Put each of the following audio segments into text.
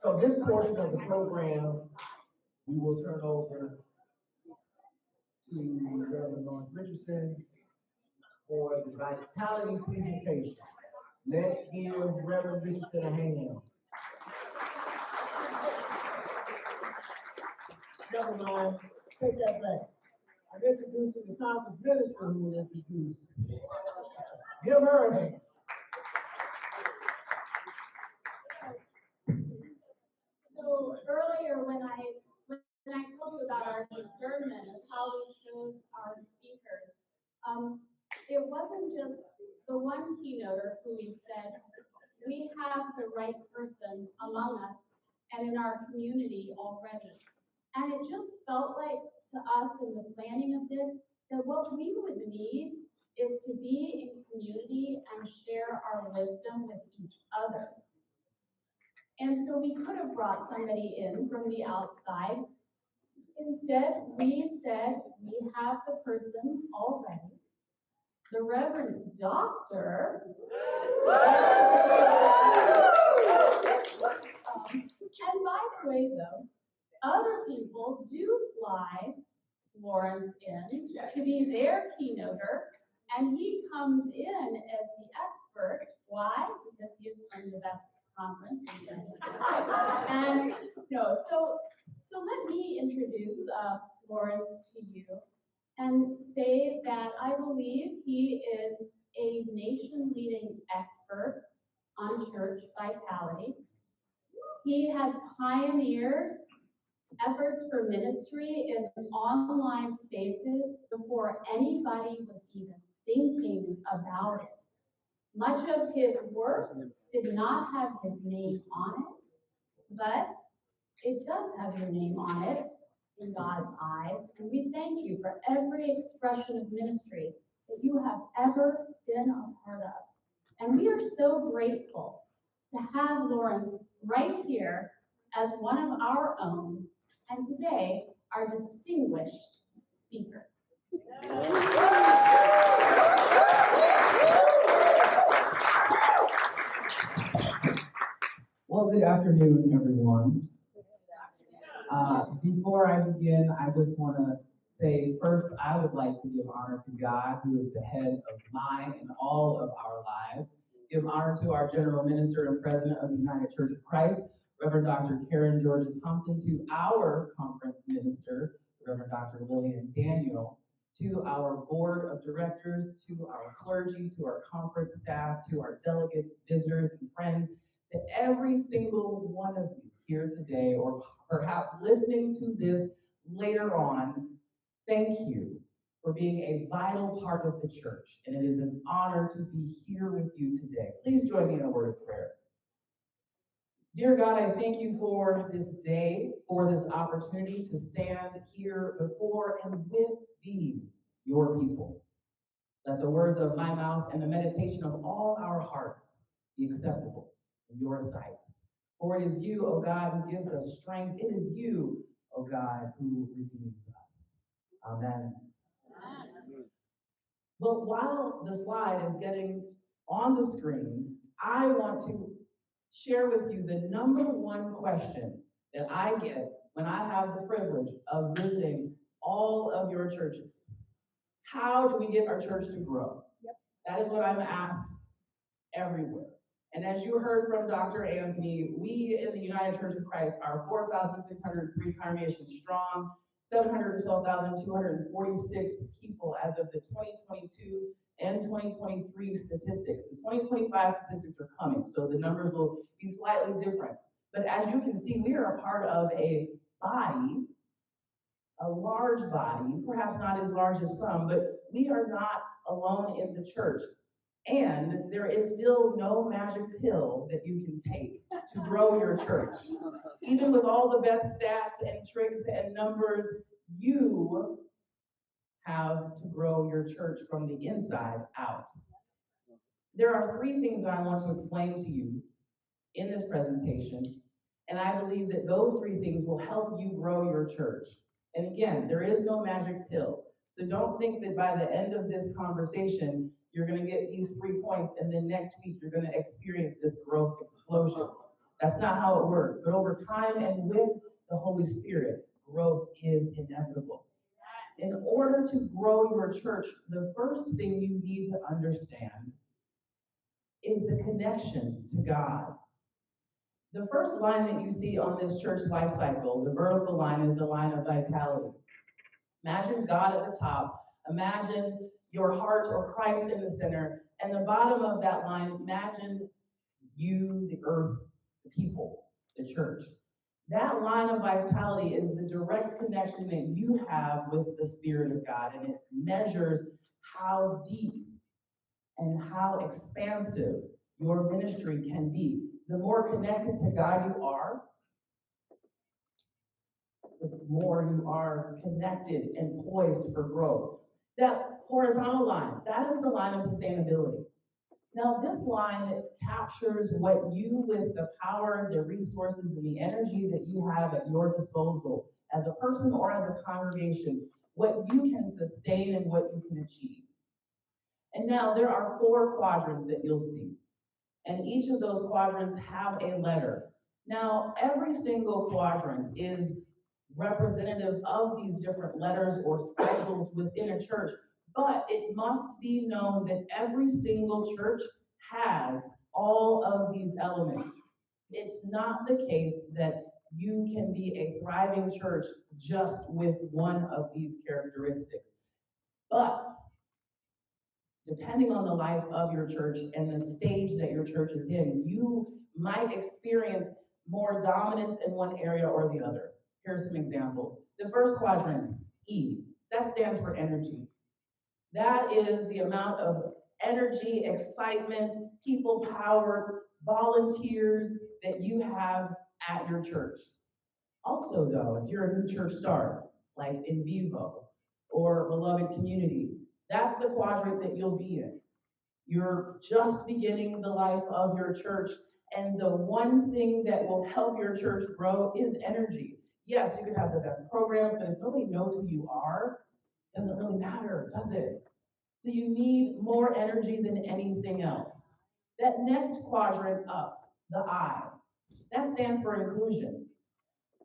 So this portion of the program, we will turn over to Reverend Lawrence Richardson for the vitality presentation. Let's give Reverend Richardson a hand. Never mind, take that back. I'm introducing the conference minister who will introduce. Give her a hand. So earlier when I told you about our discernment of how we chose our speakers, it wasn't just the one keynoter who we said, we have the right person among us and in our community already. And it just felt like to us in the planning of this, that what we would need is to be in community and share our wisdom with each other. And so we could have brought somebody in from the outside. Instead, we said we have the persons already. The Reverend Doctor. And by the way, though, other people do fly Lawrence in to be their keynoter, and he comes in as the expert. Why? Because he is from the best conference. And no, so let me introduce Lawrence to you and say that I believe he is a nation-leading expert on church vitality. He has pioneered efforts for ministry in online spaces before anybody was even thinking about it. Much of his work did not have his name on it, but it does have your name on it in God's eyes, and we thank you for every expression of ministry that you have ever been a part of. And we are so grateful to have Lawrence right here as one of our own, and today, our distinguished speaker. Well, good afternoon, everyone. Before I begin, I just want to say first, I would like to give honor to God, who is the head of mine and all of our lives. Give honor to our General Minister and President of the United Church of Christ, Reverend Dr. Karen Georgia Thompson, to our conference minister, Reverend Dr. Lillian Daniel, to our board of directors, to our clergy, to our conference staff, to our delegates, visitors, and friends, to every single one of you here today, or perhaps listening to this later on, thank you for being a vital part of the church, and it is an honor to be here with you today. Please join me in a word of prayer. Dear God, I thank you for this day, for this opportunity to stand here before and with these, your people. Let the words of my mouth and the meditation of all our hearts be acceptable in your sight. For it is you, O God, who gives us strength. It is you, O God, who redeems us. Amen. But while the slide is getting on the screen, I want to share with you the number one question that I get when I have the privilege of visiting all of your churches. How do we get our church to grow? That is what I'm asked everywhere. And as you heard from Dr. Anthony, we in the United Church of Christ are 4,603 congregations strong, 712,246 people as of the 2022 and 2023 statistics. The 2025 statistics are coming, so the numbers will be slightly different. But as you can see, we are a part of a body, a large body, perhaps not as large as some, but we are not alone in the church. And there is still no magic pill that you can take to grow your church. Even with all the best stats and tricks and numbers, you have to grow your church from the inside out. There are three things that I want to explain to you in this presentation, and I believe that those three things will help you grow your church. And again, there is no magic pill. So don't think that by the end of this conversation, you're going to get these 3 points, and then next week you're going to experience this growth explosion. That's not how it works. But over time and with the Holy Spirit, growth is inevitable. In order to grow your church, the first thing you need to understand is the connection to God. The first line that you see on this church life cycle, the vertical line, is the line of vitality. Imagine God at the top. Imagine your heart or Christ in the center. And the bottom of that line, imagine you, the earth, the people, the church. That line of vitality is the direct connection that you have with the Spirit of God, and it measures how deep and how expansive your ministry can be. The more connected to God you are, the more you are connected and poised for growth. That horizontal line, that is the line of sustainability. Now, this line captures what you, with the power, the resources, and the energy that you have at your disposal as a person or as a congregation, what you can sustain and what you can achieve. And now there are 4 quadrants that you'll see, and each of those quadrants have a letter. Now, every single quadrant is representative of these different letters or cycles within a church, but it must be known that every single church has all of these elements. It's not the case that you can be a thriving church just with one of these characteristics. But depending on the life of your church and the stage that your church is in, you might experience more dominance in one area or the other. Here are some examples. The first quadrant, E, that stands for energy. That is the amount of energy, excitement, people power, volunteers that you have at your church. Also, though, if you're a new church start, like In Vivo or Beloved Community, that's the quadrant that you'll be in. You're just beginning the life of your church, and the one thing that will help your church grow is energy. Yes, you can have the best programs, but if nobody knows who you are, it doesn't really matter, does it? So you need more energy than anything else. That next quadrant up, the I, that stands for inclusion.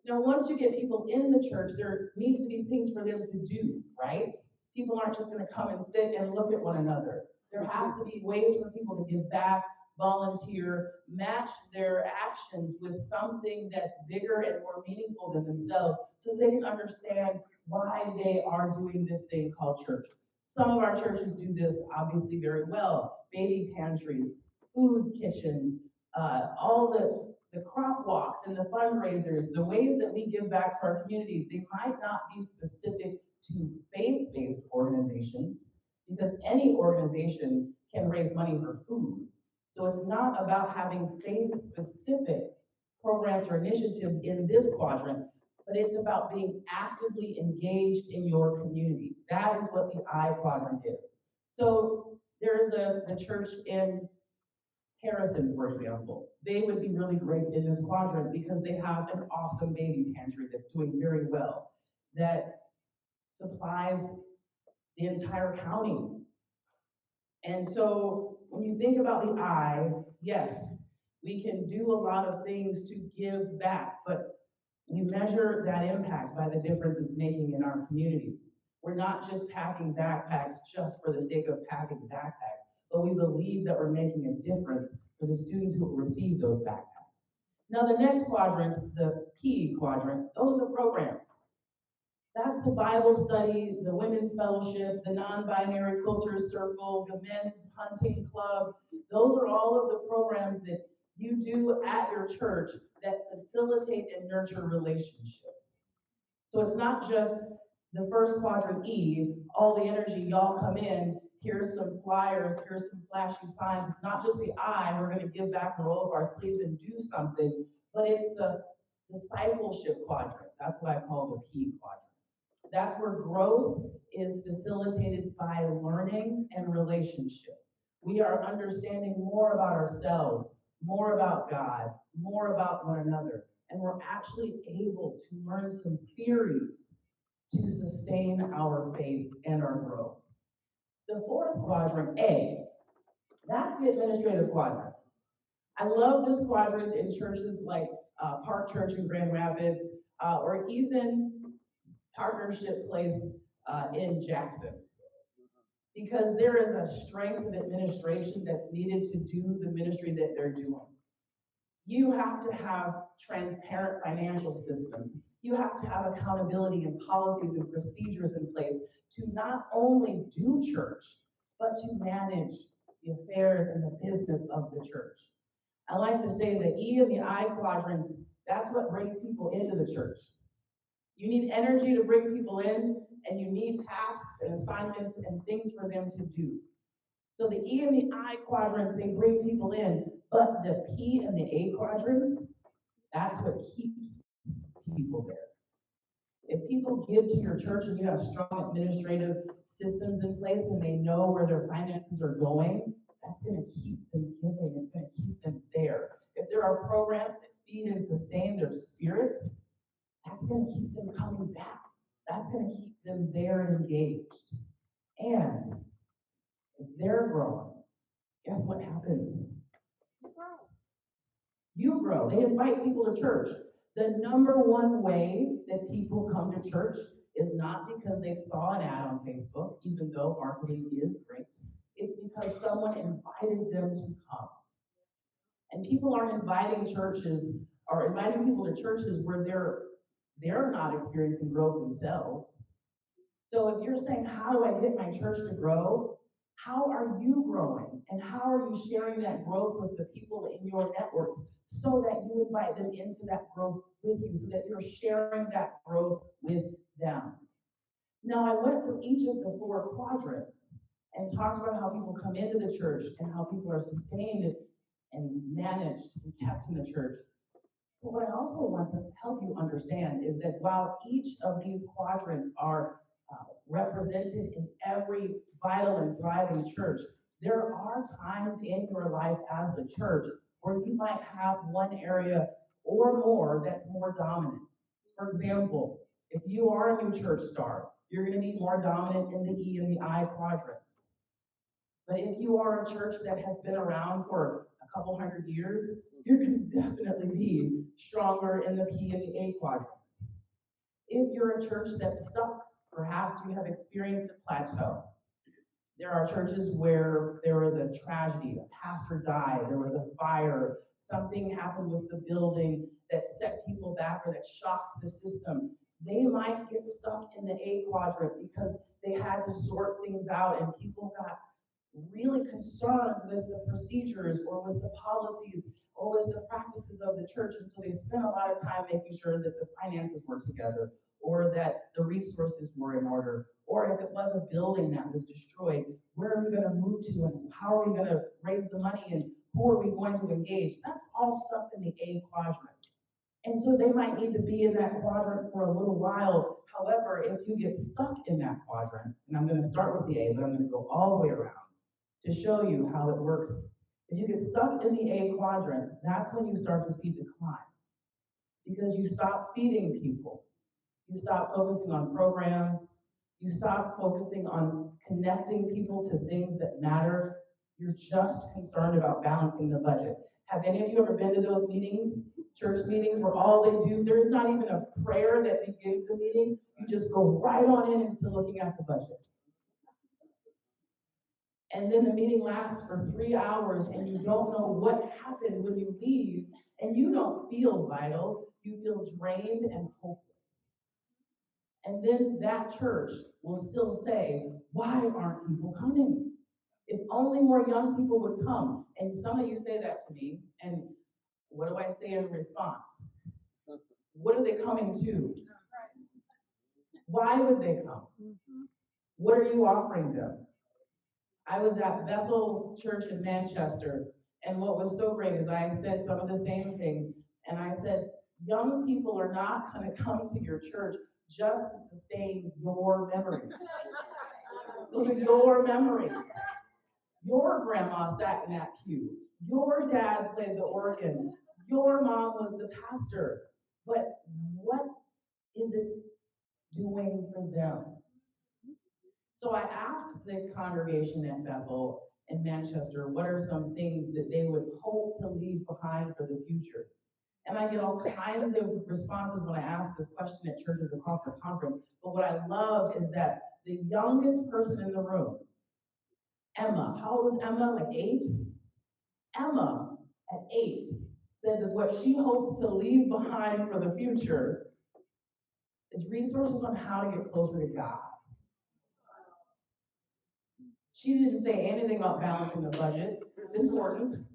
Now, once you get people in the church, there needs to be things for them to do, right? People aren't just going to come and sit and look at one another. There has to be ways for people to give back, volunteer, match their actions with something that's bigger and more meaningful than themselves so they can understand why they are doing this thing called church. Some of our churches do this obviously very well. Baby pantries, food kitchens, all the crop walks and the fundraisers, the ways that we give back to our communities, they might not be specific to faith-based organizations, because any organization can raise money for food. So it's not about having faith-specific programs or initiatives in this quadrant, but it's about being actively engaged in your community. That is what the I quadrant is. So there's the church in Harrison, for example. They would be really great in this quadrant because they have an awesome baby pantry that's doing very well, that supplies the entire county. And so when you think about the I, yes, we can do a lot of things to give back, but we measure that impact by the difference it's making in our communities. We're not just packing backpacks just for the sake of packing backpacks, but we believe that we're making a difference for the students who receive those backpacks. Now, the next quadrant, the P quadrant, those are the programs. That's the Bible study, the women's fellowship, the non-binary culture circle, the men's hunting club. Those are all of the programs that you do at your church that facilitate and nurture relationships. So it's not just the first quadrant E, all the energy, y'all come in, here's some flyers, here's some flashy signs. It's not just the I, we're gonna give back and roll up our sleeves and do something, but it's the discipleship quadrant. That's what I call the P quadrant. That's where growth is facilitated by learning and relationship. We are understanding more about ourselves, more about God, more about one another, and we're actually able to learn some theories to sustain our faith and our growth. The fourth quadrant, A, that's the administrative quadrant. I love this quadrant in churches like Park Church in Grand Rapids, or even Partnership Place in Jackson, because there is a strength of administration that's needed to do the ministry that they're doing. You have to have transparent financial systems. You have to have accountability and policies and procedures in place to not only do church, but to manage the affairs and the business of the church. I like to say the E and the I quadrants, that's what brings people into the church. You need energy to bring people in, and you need tasks and assignments and things for them to do. So the E and the I quadrants, they bring people in, but the P and the A quadrants, that's what keeps people there. If people give to your church and you have strong administrative systems in place and they know where their finances are going, that's going to keep them giving. It's going to keep them there. If there are programs that feed and sustain their spirit, that's going to keep them coming back. That's going to keep them there and engaged. And if they're growing, guess what happens? You grow. They invite people to church. The number one way that people come to church is not because they saw an ad on Facebook, even though marketing is great. It's because someone invited them to come. And people aren't inviting churches or inviting people to churches where they're not experiencing growth themselves. So if you're saying, how do I get my church to grow? How are you growing? And how are you sharing that growth with the people in your networks so that you invite them into that growth with you, so that you're sharing that growth with them? Now, I went through each of the four quadrants and talked about how people come into the church and how people are sustained and managed and kept in the church. But what I also want to help you understand is that while each of these quadrants are represented in every vital and thriving church, there are times in your life as a church where you might have one area or more that's more dominant. For example, if you are a new church start, you're going to be more dominant in the E and the I quadrants. But if you are a church that has been around for a couple hundred years, you're going to definitely be stronger in the P and the A quadrants. If you're a church that's stuck, perhaps you have experienced a plateau. There are churches where there was a tragedy, a pastor died, there was a fire, something happened with the building that set people back or that shocked the system. They might get stuck in the A quadrant because they had to sort things out and people got really concerned with the procedures or with the policies or with the practices of the church. And so they spent a lot of time making sure that the finances were together or that the resources were in order. Or if it was a building that was destroyed, where are we going to move to and how are we going to raise the money and who are we going to engage? That's all stuff in the A quadrant. And so they might need to be in that quadrant for a little while. However, if you get stuck in that quadrant, and I'm going to start with the A, but I'm going to go all the way around to show you how it works. If you get stuck in the A quadrant, that's when you start to see decline. Because you stop feeding people. You stop focusing on programs. You stop focusing on connecting people to things that matter. You're just concerned about balancing the budget. Have any of you ever been to those meetings, church meetings, where all they do, there's not even a prayer that begins the meeting. You just go right on in into looking at the budget. And then the meeting lasts for 3 hours and you don't know what happened when you leave, and you don't feel vital, you feel drained and hopeless. And then that church will still say, why aren't people coming? If only more young people would come. And some of you say that to me, and what do I say in response? What are they coming to? Why would they come? What are you offering them? I was at Bethel Church in Manchester, and what was so great is I said some of the same things, and I said, young people are not going to come to your church just to sustain your memories. Those are your memories. Your grandma sat in that pew. Your dad played the organ. Your mom was the pastor. But what is it doing for them? So I asked the congregation at Bethel, in Manchester, what are some things that they would hope to leave behind for the future? And I get all kinds of responses when I ask this question at churches across the conference. But what I love is that the youngest person in the room, Emma, how old was Emma? Like 8? Emma, at 8, said that what she hopes to leave behind for the future is resources on how to get closer to God. She didn't say anything about balancing the budget. It's important.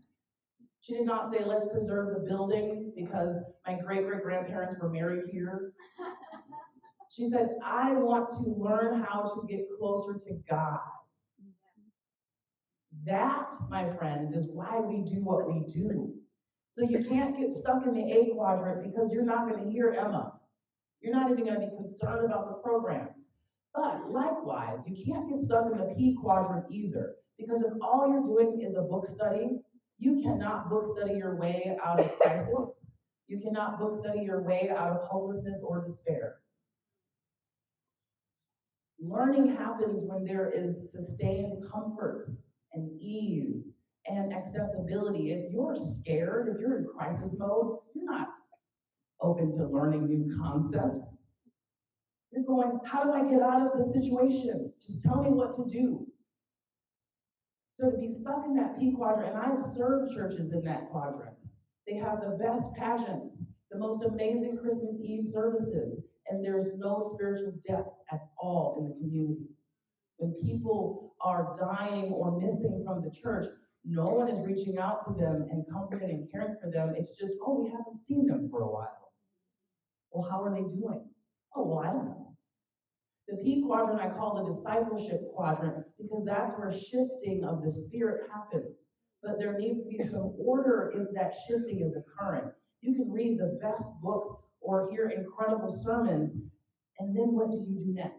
She did not say, let's preserve the building because my great-great-grandparents were married here. She said, I want to learn how to get closer to God. That, my friends, is why we do what we do. So you can't get stuck in the A quadrant because you're not going to hear Emma. You're not even going to be concerned about the programs. But likewise, you can't get stuck in the P quadrant either, because if all you're doing is a book study, you cannot book study your way out of crisis. You cannot book study your way out of hopelessness or despair. Learning happens when there is sustained comfort and ease and accessibility. If you're scared, if you're in crisis mode, you're not open to learning new concepts. You're going, how do I get out of this situation? Just tell me what to do. So to be stuck in that P quadrant, and I've served churches in that quadrant. They have the best pageants, the most amazing Christmas Eve services, and there's no spiritual depth at all in the community. When people are dying or missing from the church, no one is reaching out to them and comforting and caring for them. It's just, oh, we haven't seen them for a while. Well, how are they doing? Oh, well, I don't know. The P quadrant I call the discipleship quadrant because that's where shifting of the spirit happens. But there needs to be some order if that shifting is occurring. You can read the best books or hear incredible sermons, and then what do you do next?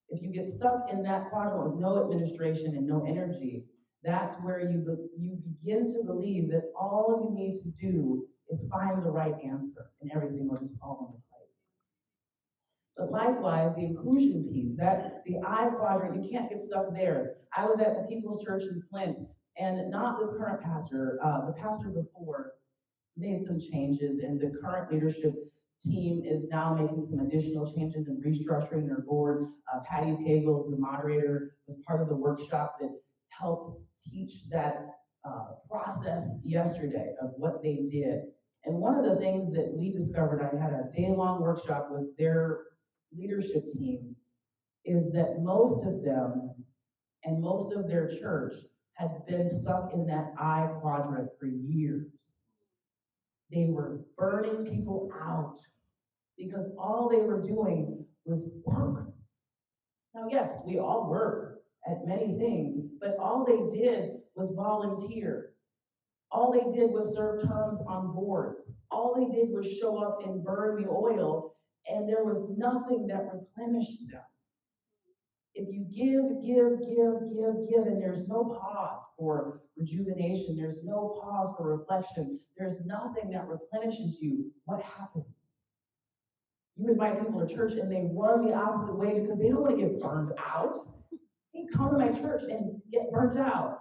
If you get stuck in that quadrant with no administration and no energy, that's where you begin to believe that all you need to do is find the right answer, and everything will just fall into place. But likewise, the inclusion piece, that the I quadrant, you can't get stuck there. I was at the People's Church in Flint, and not this current pastor, the pastor before made some changes, and the current leadership team is now making some additional changes and restructuring their board. Patty Pagels, the moderator, was part of the workshop that helped teach that process yesterday of what they did. And one of the things that we discovered, I had a day-long workshop with their leadership team, is that most of them and most of their church had been stuck in that I quadrant for years. They were burning people out because all they were doing was work. Now, yes, we all work at many things, but all they did was volunteer. All they did was serve terms on boards. All they did was show up and burn the oil, and there was nothing that replenished them. If you give, and there's no pause for rejuvenation, there's no pause for reflection, there's nothing that replenishes you, what happens? You invite people to church and they run the opposite way because they don't want to get burned out. They come to my church and get burnt out.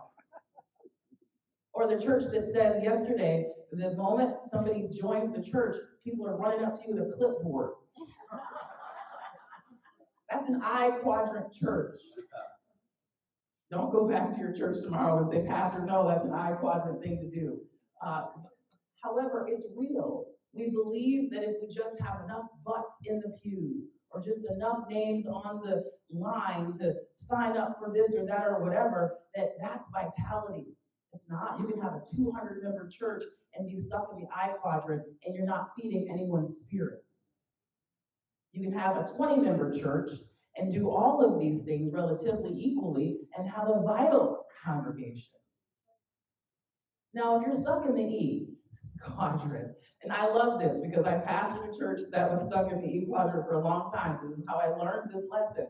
Or the church that said yesterday, the moment somebody joins the church, people are running up to you with a clipboard. That's an I quadrant church. Don't go back to your church tomorrow and say, Pastor, no, that's an I quadrant thing to do. However, it's real. We believe that if we just have enough butts in the pews or just enough names on the line to sign up for this or that or whatever, that's vitality. It's not. You can have a 200-member church and be stuck in the I quadrant and you're not feeding anyone's spirits. You can have a 20-member church and do all of these things relatively equally and have a vital congregation. Now, if you're stuck in the E quadrant, and I love this because I pastored a church that was stuck in the E quadrant for a long time, so this is how I learned this lesson.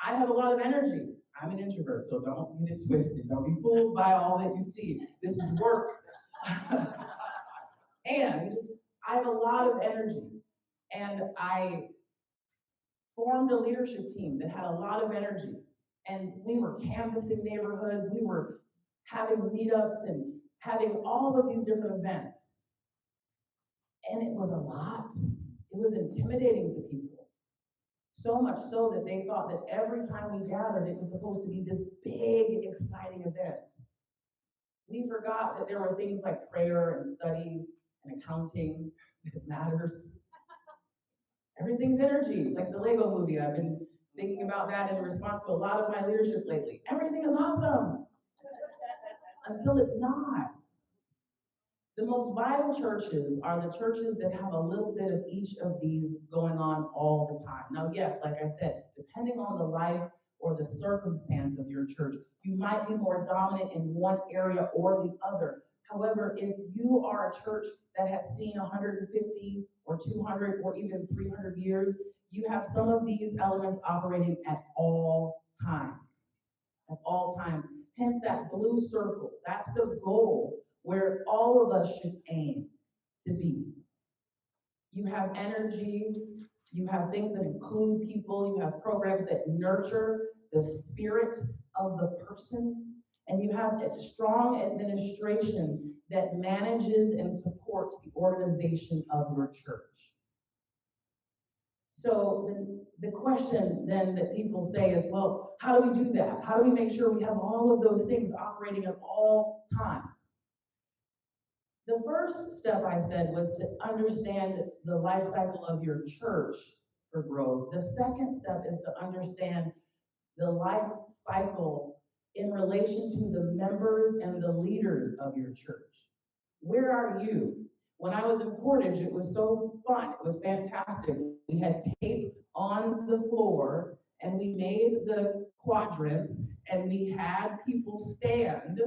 I have a lot of energy. I'm an introvert, so don't get it twisted. Don't be fooled by all that you see. This is work. And I have a lot of energy. And I formed a leadership team that had a lot of energy. And we were canvassing neighborhoods, we were having meetups and having all of these different events. And it was a lot. It was intimidating to people. So much so that they thought that every time we gathered, it was supposed to be this big, exciting event. We forgot that there were things like prayer and study and accounting that matters. Everything's energy, like the Lego movie. I've been thinking about that in response to a lot of my leadership lately. Everything is awesome until it's not. The most vital churches are the churches that have a little bit of each of these going on all the time. Now, yes, like I said, depending on the life or the circumstance of your church, you might be more dominant in one area or the other. However, if you are a church that has seen 150 or 200 or even 300 years, you have some of these elements operating at all times. At all times. Hence that blue circle. That's the goal where all of us should aim to be. You have energy, you have things that include people, you have programs that nurture the spirit of the person, and you have a strong administration that manages and supports the organization of your church. So the question then that people say is, well, how do we do that? How do we make sure we have all of those things operating at all times? The first step I said was to understand the life cycle of your church for growth. The second step is to understand the life cycle in relation to the members and the leaders of your church. Where are you? When I was in Portage, it was so fun. It was fantastic. We had tape on the floor and we made the quadrants and we had people stand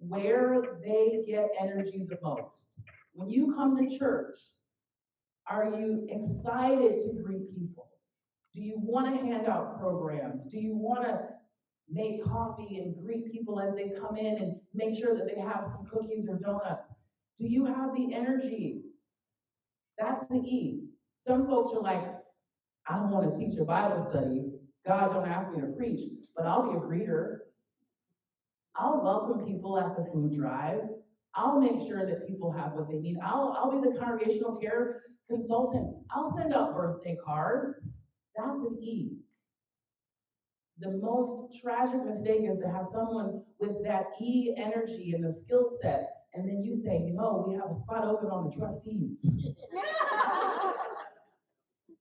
where they get energy the most. When you come to church, are you excited to greet people? Do you want to hand out programs? Do you want to make coffee and greet people as they come in and make sure that they have some cookies or donuts? Do you have the energy? That's the E. Some folks are like, I don't want to teach a Bible study. God don't ask me to preach, but I'll be a greeter. I'll welcome people at the food drive. I'll make sure that people have what they need. I'll be the congregational care consultant. I'll send out birthday cards. That's an E. The most tragic mistake is to have someone with that E energy and the skill set, and then you say, we have a spot open on the trustees.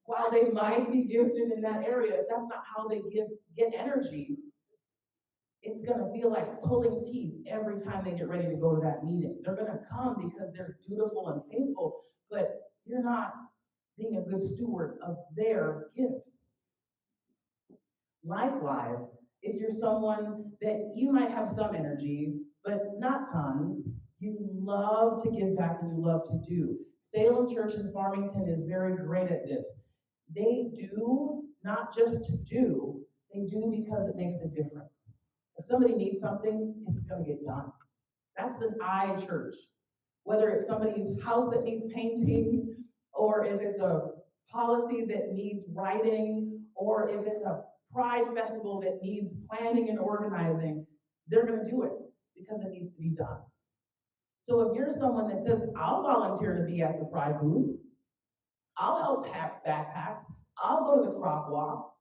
While they might be gifted in that area, if that's not how they get energy, it's going to feel like pulling teeth every time they get ready to go to that meeting. They're going to come because they're dutiful and faithful, but you're not being a good steward of their gifts. Likewise, if you're someone that you might have some energy, but not tons, you love to give back and you love to do. Salem Church in Farmington is very great at this. They do not just to do, they do because it makes a difference. If somebody needs something, it's going to get done. That's an I church. Whether it's somebody's house that needs painting, or if it's a policy that needs writing, or if it's a pride festival that needs planning and organizing, they're going to do it because it needs to be done. So if you're someone that says, I'll volunteer to be at the pride booth, I'll help pack backpacks, I'll go to the crop walk,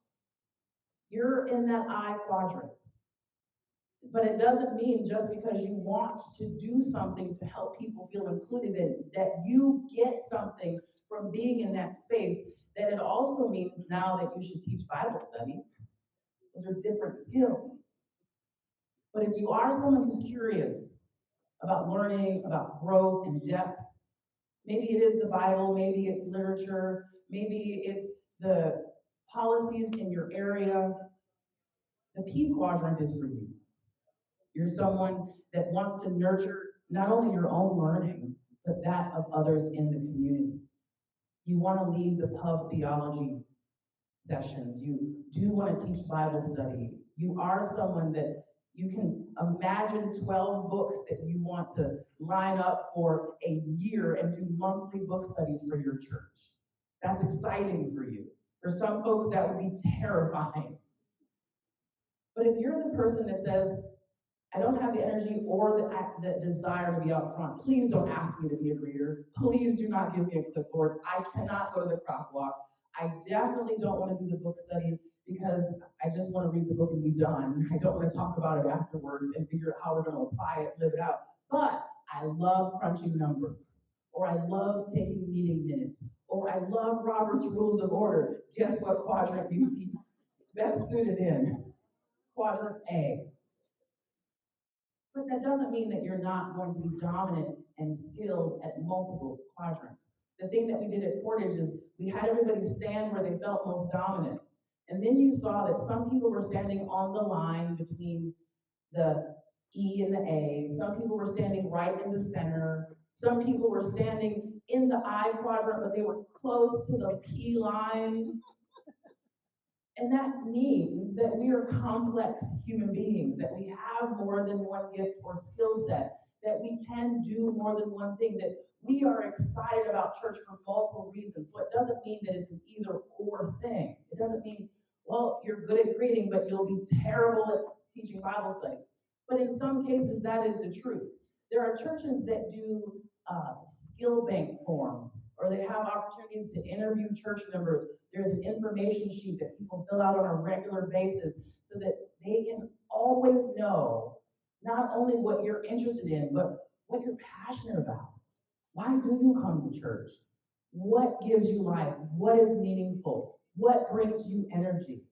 you're in that I quadrant. But it doesn't mean just because you want to do something to help people feel included in that you get something from being in that space, that it also means now that you should teach Bible study. Those are different skills. But if you are someone who's curious about learning, about growth and depth, maybe it is the Bible, maybe it's literature, maybe it's the policies in your area, the P quadrant is for you. You're someone that wants to nurture not only your own learning, but that of others in the community. You want to lead the pub theology sessions. You do want to teach Bible study. You are someone that you can imagine 12 books that you want to line up for a year and do monthly book studies for your church. That's exciting for you. For some folks, that would be terrifying. But if you're the person that says, I don't have the energy or the desire to be out front, please don't ask me to be a greeter. Please do not give me a clipboard. I cannot go to the crock walk. I definitely don't want to do the book study because I just want to read the book and be done. I don't want to talk about it afterwards and figure out how we're going to apply it, live it out. But I love crunching numbers, or I love taking meeting minutes, or I love Robert's Rules of Order. Guess what quadrant you be best suited in? Quadrant A. But that doesn't mean that you're not going to be dominant and skilled at multiple quadrants. The thing that we did at Portage is we had everybody stand where they felt most dominant. And then you saw that some people were standing on the line between the E and the A. Some people were standing right in the center. Some people were standing in the I quadrant, but they were close to the P line. And that means that we are complex human beings, that we have more than one gift or skill set, that we can do more than one thing, that we are excited about church for multiple reasons. So it doesn't mean that it's an either or thing. It doesn't mean, well, you're good at greeting, but you'll be terrible at teaching Bible study. But in some cases, that is the truth. There are churches that do skill bank forms, or they have opportunities to interview church members. There's an information sheet that people fill out on a regular basis so that they can always know not only what you're interested in, but what you're passionate about. Why do you come to church? What gives you life? What is meaningful? What brings you energy?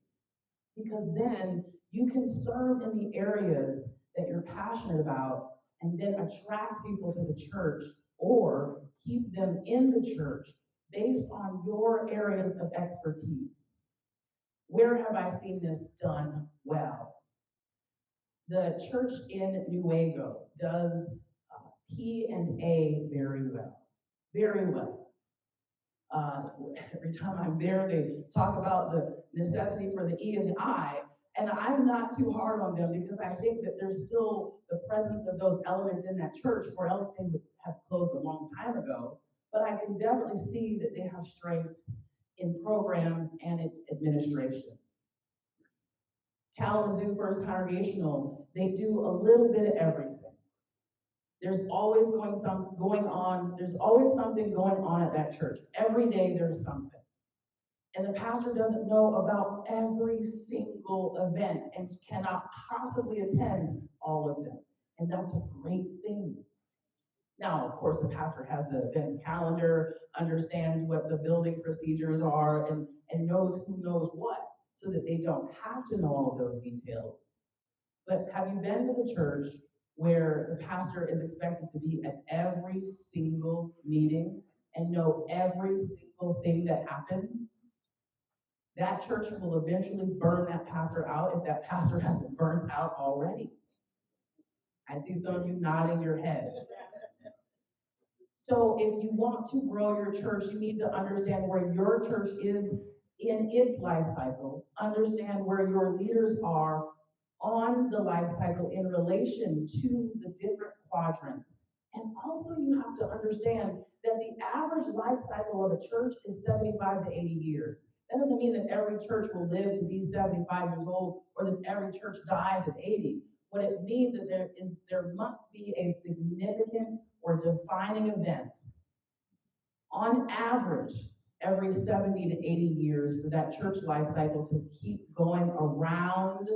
Because then you can serve in the areas that you're passionate about and then attract people to the church or keep them in the church based on your areas of expertise. Where have I seen this done well? The church in Nuevo does P and A very well, very well. Every time I'm there, they talk about the necessity for the E and the I, and I'm not too hard on them because I think that there's still the presence of those elements in that church, or else they would have closed a long time ago. But I can definitely see that they have strengths in programs and in administration. Kalamazoo First Congregational, they do a little bit of everything. There's always there's always something going on at that church. Every day there's something. And the pastor doesn't know about every single event and cannot possibly attend all of them. And that's a great thing. Now, of course, the pastor has the events calendar, understands what the building procedures are, and knows who knows what, so that they don't have to know all of those details. But have you been to the church where the pastor is expected to be at every single meeting and know every single thing that happens? That church will eventually burn that pastor out if that pastor hasn't burnt out already. I see some of you nodding your heads. So if you want to grow your church, you need to understand where your church is in its life cycle, understand where your leaders are on the life cycle in relation to the different quadrants. And also you have to understand that the average life cycle of a church is 75 to 80 years. That doesn't mean that every church will live to be 75 years old or that every church dies at 80. What it means is there must be a significant or defining event on average every 70 to 80 years for that church life cycle to keep going around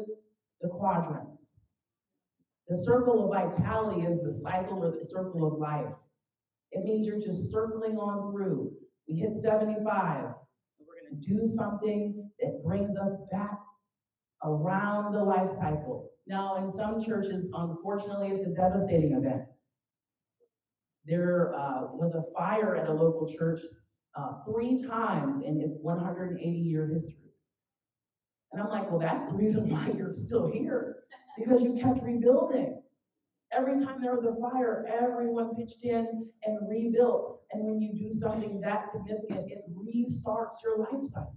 the quadrants. The circle of vitality is the cycle or the circle of life. It means you're just circling on through. We hit 75, and we're going to do something that brings us back around the life cycle. Now, in some churches, unfortunately, it's a devastating event. There was a fire at a local church 3 times in its 180-year history. And I'm like, well, that's the reason why you're still here, because you kept rebuilding. Every time there was a fire, everyone pitched in and rebuilt. And when you do something that significant, it restarts your life cycle.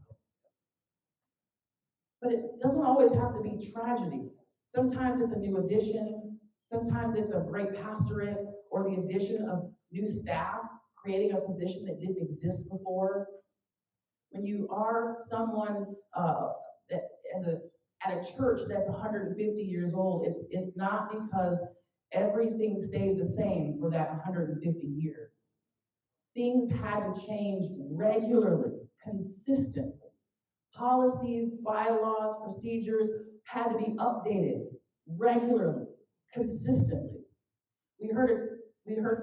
But it doesn't always have to be tragedy. Sometimes it's a new addition. Sometimes it's a great pastorate or the addition of new staff, creating a position that didn't exist before. When you are someone that as an at a church that's 150 years old, it's not because everything stayed the same for that 150 years. Things had to change regularly, consistently. Policies, bylaws, procedures had to be updated regularly, consistently. We heard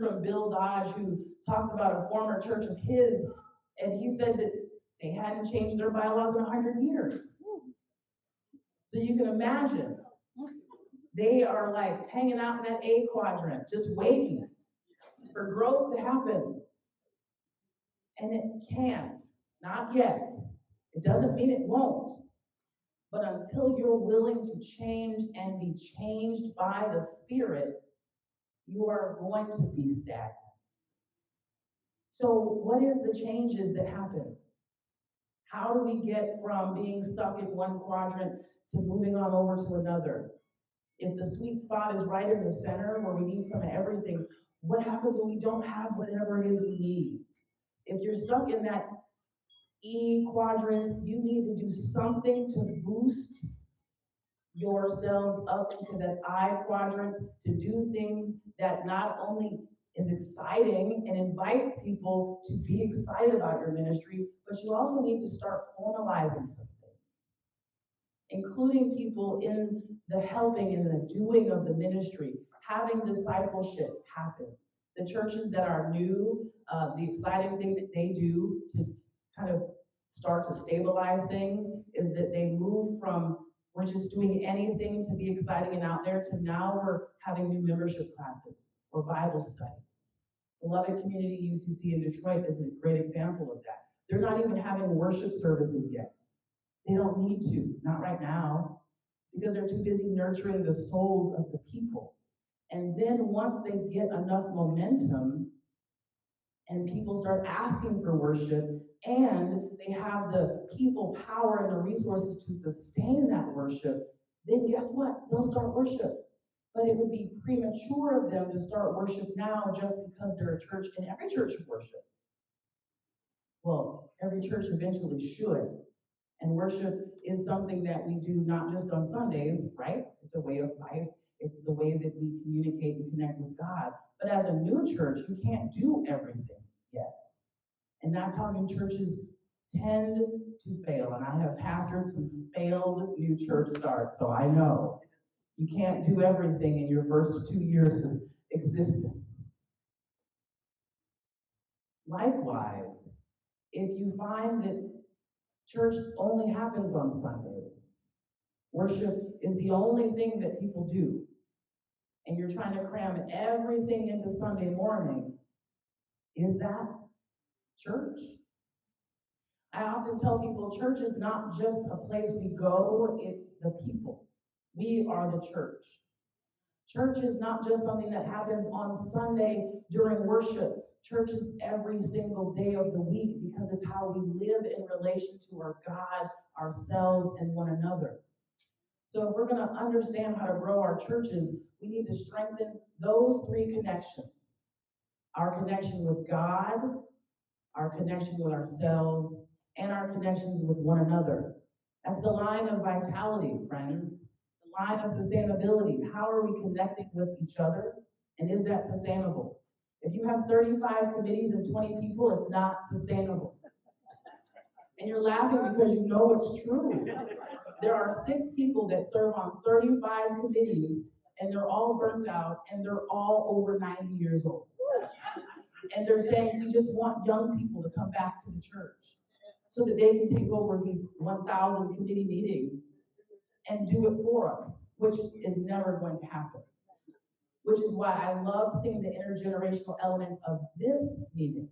from Bill Dodge, who talked about a former church of his, and he said that they hadn't changed their bylaws in 100 years. So you can imagine, they are like hanging out in that A quadrant, just waiting for growth to happen. And it can't, not yet. It doesn't mean it won't. But until you're willing to change and be changed by the Spirit, you are going to be stagnant. So what is the changes that happen? How do we get from being stuck in one quadrant to moving on over to another? If the sweet spot is right in the center where we need some of everything, what happens when we don't have whatever it is we need? If you're stuck in that E quadrant, you need to do something to boost yourselves up into that I quadrant, to do things that not only is exciting and invites people to be excited about your ministry, but you also need to start formalizing some things, including people in the helping and the doing of the ministry, having discipleship happen. The churches that are new, the exciting thing that they do to kind of start to stabilize things is that they move from we're just doing anything to be exciting and out there to now we're having new membership classes or Bible studies. Beloved Community UCC in Detroit is a great example of that. They're not even having worship services yet. They don't need to, not right now, because they're too busy nurturing the souls of the people. And then once they get enough momentum and people start asking for worship and they have the people power and the resources to sustain that worship, then guess what? They'll start worship. But it would be premature of them to start worship now just because they're a church, and every church should worship. Well, every church eventually should. And worship is something that we do not just on Sundays, right? It's a way of life. It's the way that we communicate and connect with God. But as a new church, you can't do everything yet. And that's how new churches tend to fail. And I have pastored some failed new church starts, so I know you can't do everything in your first 2 years of existence. Likewise, if you find that church only happens on Sundays, worship is the only thing that people do, and you're trying to cram everything into Sunday morning, is that church? I often tell people church is not just a place we go, it's the people. We are the church. Church is not just something that happens on Sunday during worship. Church is every single day of the week because it's how we live in relation to our God, ourselves, and one another. So if we're going to understand how to grow our churches, we need to strengthen those three connections. Our connection with God, our connection with ourselves, and our connections with one another. That's the line of vitality, friends. The line of sustainability. How are we connecting with each other? And is that sustainable? If you have 35 committees and 20 people, it's not sustainable. And you're laughing because you know it's true. There are 6 people that serve on 35 committees, and they're all burnt out, and they're all over 90 years old. And they're saying, we just want young people to come back to the church so that they can take over these 1,000 committee meetings and do it for us, which is never going to happen. Which is why I love seeing the intergenerational element of this meeting,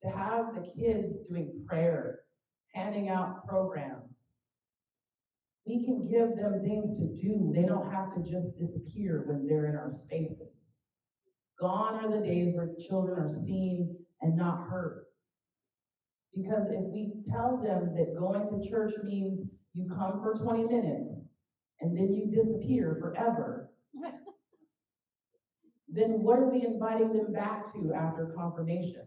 to have the kids doing prayer, handing out programs. We can give them things to do. They don't have to just disappear when they're in our spaces. Gone are the days where children are seen and not heard. Because if we tell them that going to church means you come for 20 minutes and then you disappear forever, then what are we inviting them back to after confirmation?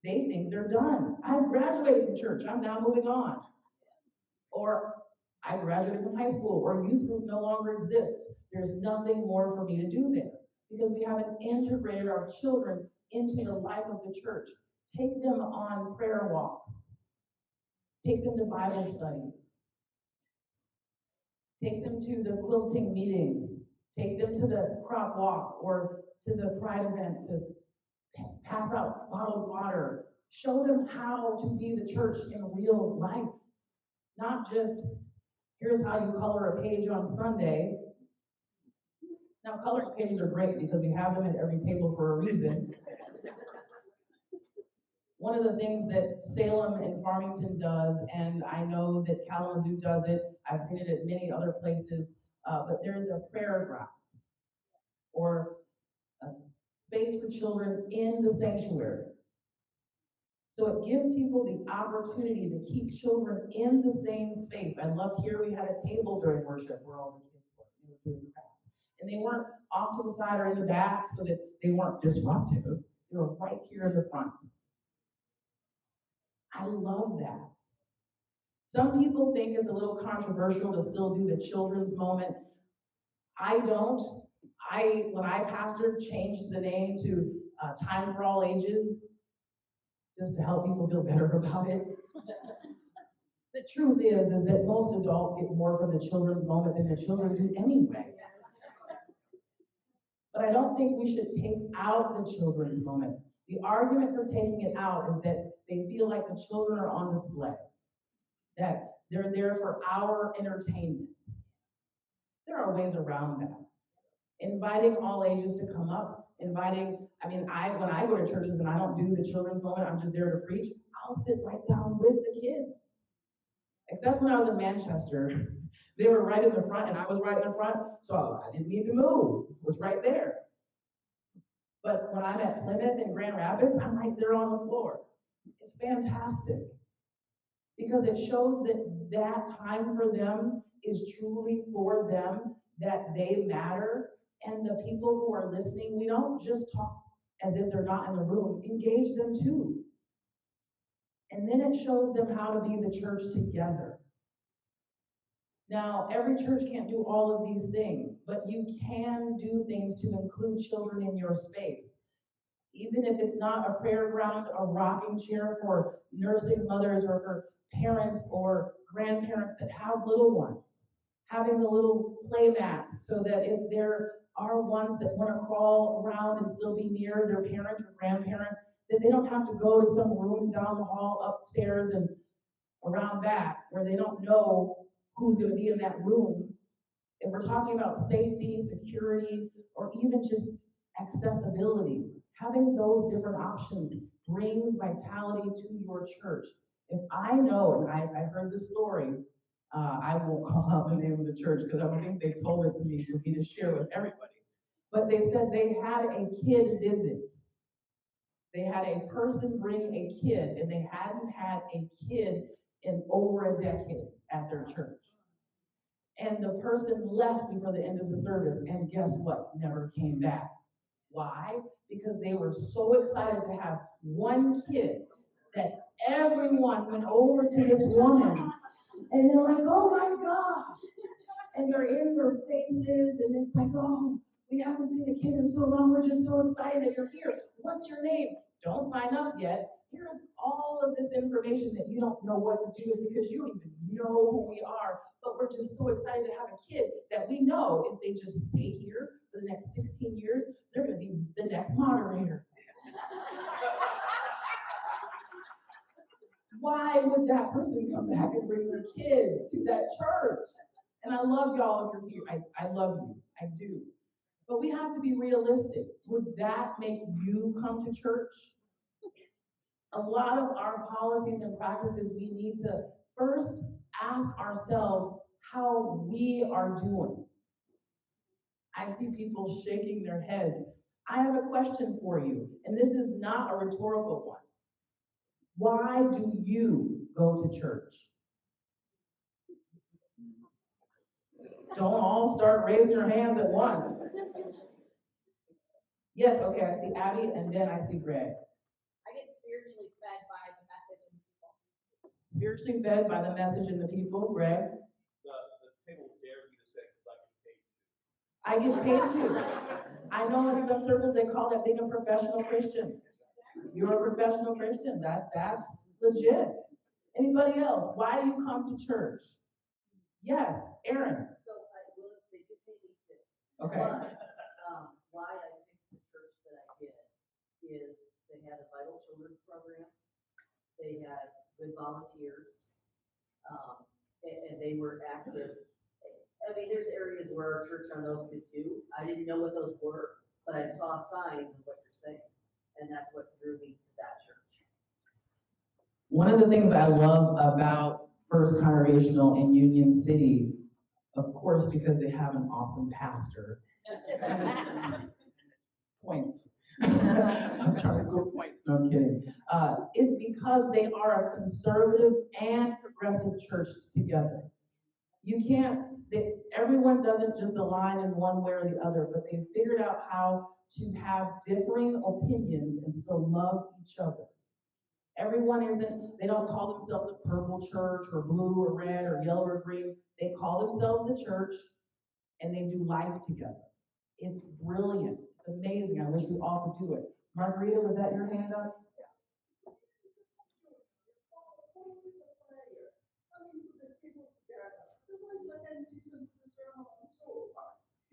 They think they're done. I've graduated from church. I'm now moving on. Or I graduated from high school, or youth group no longer exists. There's nothing more for me to do there because we haven't integrated our children into the life of the church. Take them on prayer walks. Take them to Bible studies. Take them to the quilting meetings. Take them to the crop walk or to the pride event to pass out bottled water. Show them how to be the church in real life, not just here's how you color a page on Sunday. Now, coloring pages are great because we have them at every table for a reason. One of the things that Salem and Farmington does, and I know that Kalamazoo does it, I've seen it at many other places, but there's a prayer ground or a space for children in the sanctuary. So it gives people the opportunity to keep children in the same space. I loved here we had a table during worship where all the kids were doing crafts. And they weren't off to the side or in the back so that they weren't disruptive. They were right here in the front. I love that. Some people think it's a little controversial to still do the children's moment. I don't. When I pastored, changed the name to Time for All Ages, just to help people feel better about it. The truth is that most adults get more from the children's moment than the children do anyway. But I don't think we should take out the children's moment. The argument for taking it out is that they feel like the children are on display, that they're there for our entertainment. There are ways around that. Inviting all ages to come up, when I go to churches and I don't do the children's moment, I'm just there to preach, I'll sit right down with the kids. Except when I was in Manchester, they were right in the front and I was right in the front, so I didn't need to move. It was right there. But when I'm at Plymouth and Grand Rapids, I'm right there on the floor. It's fantastic because it shows that time for them is truly for them, that they matter, and the people who are listening, we don't just talk as if they're not in the room, engage them too. And then it shows them how to be the church together. Now, every church can't do all of these things, but you can do things to include children in your space. Even if it's not a prayer ground, a rocking chair for nursing mothers or for parents or grandparents that have little ones. Having the little play mats so that if there are ones that want to crawl around and still be near their parent or grandparent, that they don't have to go to some room down the hall, upstairs, and around back where they don't know who's going to be in that room. If we're talking about safety, security, or even just accessibility, having those different options brings vitality to your church. If I know, and I heard this story, I won't call out the name of the church because I don't think they told it to me for me to share with everybody. But they said they had a kid visit. They had a person bring a kid, and they hadn't had a kid in over a decade at their church. And the person left before the end of the service, and guess what? Never came back. Why? Because they were so excited to have one kid that everyone went over to this woman, and they're like, oh my gosh. And they're in their faces, and it's like, oh, we haven't seen a kid in so long. We're just so excited that you're here. What's your name? Don't sign up yet. Here's all of this information that you don't know what to do with because you don't even know who we are. But we're just so excited to have a kid that we know if they just stay here for the next 16 years, they're going to be the next moderator. Why would that person come back and bring their kid to that church? And I love y'all if you're here. I love you. I do. But we have to be realistic. Would that make you come to church? A lot of our policies and practices, we need to first ask ourselves how we are doing. I see people shaking their heads. I have a question for you, and this is not a rhetorical one. Why do you go to church? Don't all start raising your hands at once. Yes, okay, I see Abby, and then I see Greg. I get spiritually fed by the message in people. Spiritually fed by the message in the people, Greg? I get paid too. I know in some circles they call that being a professional Christian. You're a professional Christian. That's legit. Anybody else? Why do you come to church? Yes, Aaron. So I will, they do pay me too. Okay. But, why I picked the church that I did is they had a vital children's program. They had good volunteers, and they were active. I mean, there's areas where our church on those could do. I didn't know what those were, but I saw signs of what you're saying, and that's what drew me to that church. One of the things I love about First Congregational in Union City, of course, because they have an awesome pastor. Points. I'm trying to score points, no I'm kidding. It's because they are a conservative and progressive church together. You can't, everyone doesn't just align in one way or the other, but they've figured out how to have differing opinions and still love each other. Everyone isn't, they don't call themselves a purple church or blue or red or yellow or green. They call themselves a church and they do life together. It's brilliant. It's amazing. I wish we all could do it. Margarita, was that your hand up?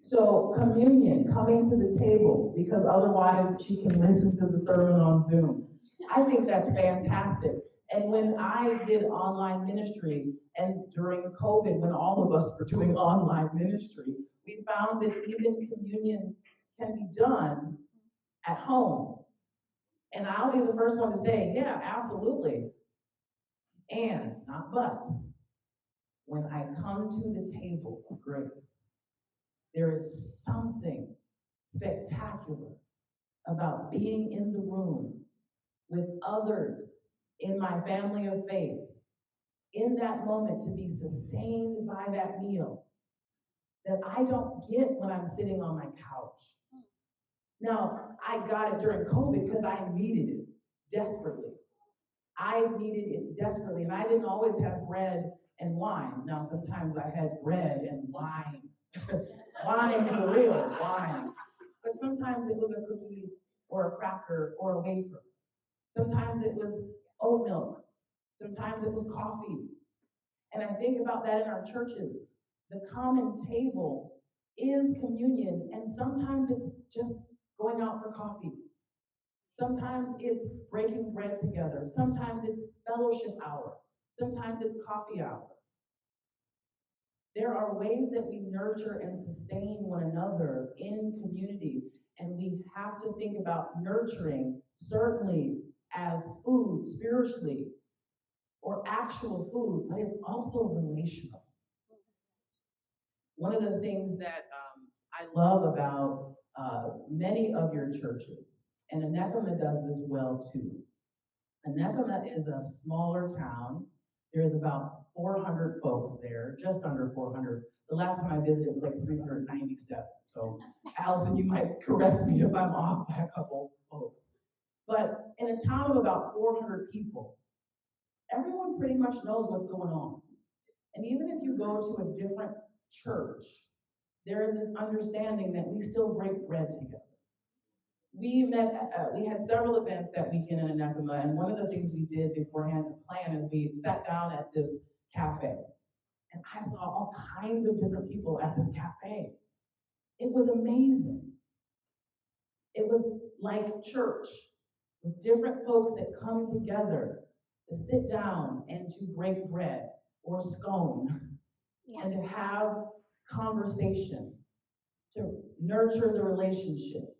So communion, coming to the table, because otherwise she can listen to the sermon on Zoom. I think that's fantastic. And when I did online ministry, and during COVID, when all of us were doing online ministry, we found that even communion can be done at home. And I'll be the first one to say, yeah, absolutely. And, not but, when I come to the table of grace, there is something spectacular about being in the room with others in my family of faith, in that moment to be sustained by that meal that I don't get when I'm sitting on my couch. Now, I got it during COVID because I needed it desperately. I needed it desperately, and I didn't always have bread and wine. Now, sometimes I had bread and wine. Wine for real, wine. But sometimes it was a cookie or a cracker or a wafer. Sometimes it was oat milk. Sometimes it was coffee. And I think about that in our churches. The common table is communion, and sometimes it's just going out for coffee. Sometimes it's breaking bread together. Sometimes it's fellowship hour. Sometimes it's coffee hour. There are ways that we nurture and sustain one another in community, and we have to think about nurturing certainly as food spiritually or actual food, but it's also relational. One of the things that I love about many of your churches, and Anekama does this well too. Anekama is a smaller town. There's about 400 folks there, just under 400. The last time I visited, it was like 397. So, Allison, you might correct me if I'm off by a couple folks. But in a town of about 400 people, everyone pretty much knows what's going on. And even if you go to a different church, there is this understanding that we still break bread together. We had several events that weekend in Anekama, and one of the things we did beforehand to plan is we sat down at this cafe. And I saw all kinds of different people at this cafe. It was amazing. It was like church, with different folks that come together to sit down and to break bread or scone and to have conversation, to nurture the relationships.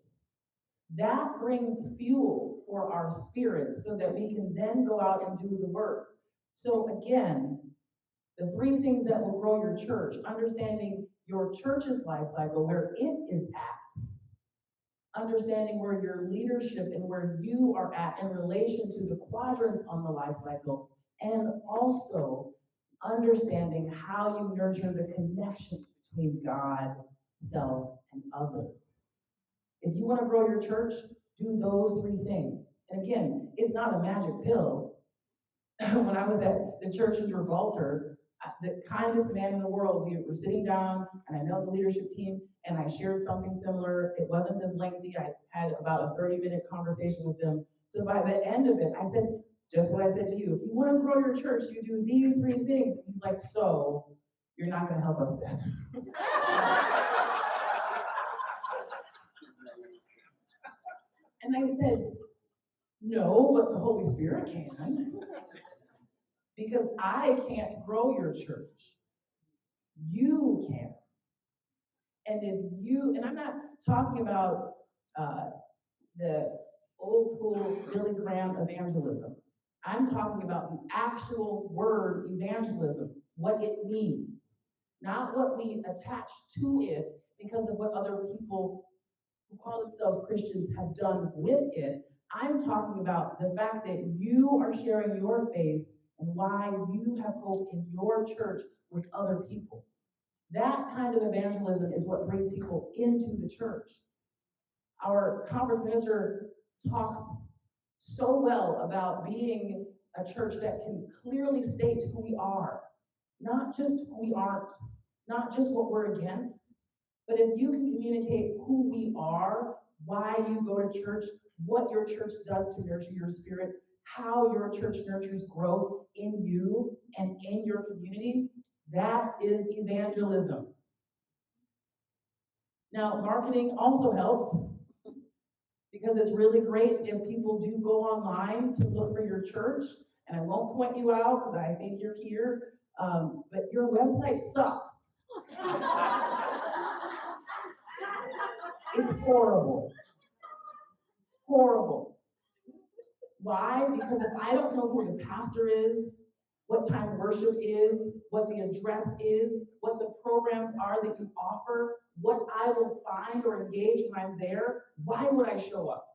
That brings fuel for our spirits so that we can then go out and do the work. So again, the three things that will grow your church: understanding your church's life cycle, where it is at, understanding where your leadership and where you are at in relation to the quadrants on the life cycle, and also understanding how you nurture the connections between God, self, and others. If you want to grow your church, do those three things. And again, it's not a magic pill. When I was at the church in Gibraltar, the kindest man in the world, we were sitting down and I met the leadership team, and I shared something similar. It wasn't as lengthy. I had about a 30-minute conversation with them. So by the end of it, I said, just what I said to you, if you want to grow your church, you do these 3 things. He's like, so you're not going to help us then. And I said, no, but the Holy Spirit can. Because I can't grow your church. You can. And if you, and I'm not talking about the old school Billy Graham evangelism. I'm talking about the actual word evangelism, what it means, not what we attach to it because of what other people who call themselves Christians have done with it. I'm talking about the fact that you are sharing your faith and why you have hope in your church with other people. That kind of evangelism is what brings people into the church. Our conference minister talks so well about being a church that can clearly state who we are, not just who we aren't, not just what we're against, but if you can communicate who we are, why you go to church, what your church does to nurture your spirit, how your church nurtures growth in you and in your community, that is evangelism. Now, marketing also helps because it's really great if people do go online to look for your church. And I won't point you out because I think you're here, but your website sucks. It's horrible. Horrible. Why? Because if I don't know who the pastor is, what time worship is, what the address is, what the programs are that you offer, what I will find or engage when I'm there, why would I show up?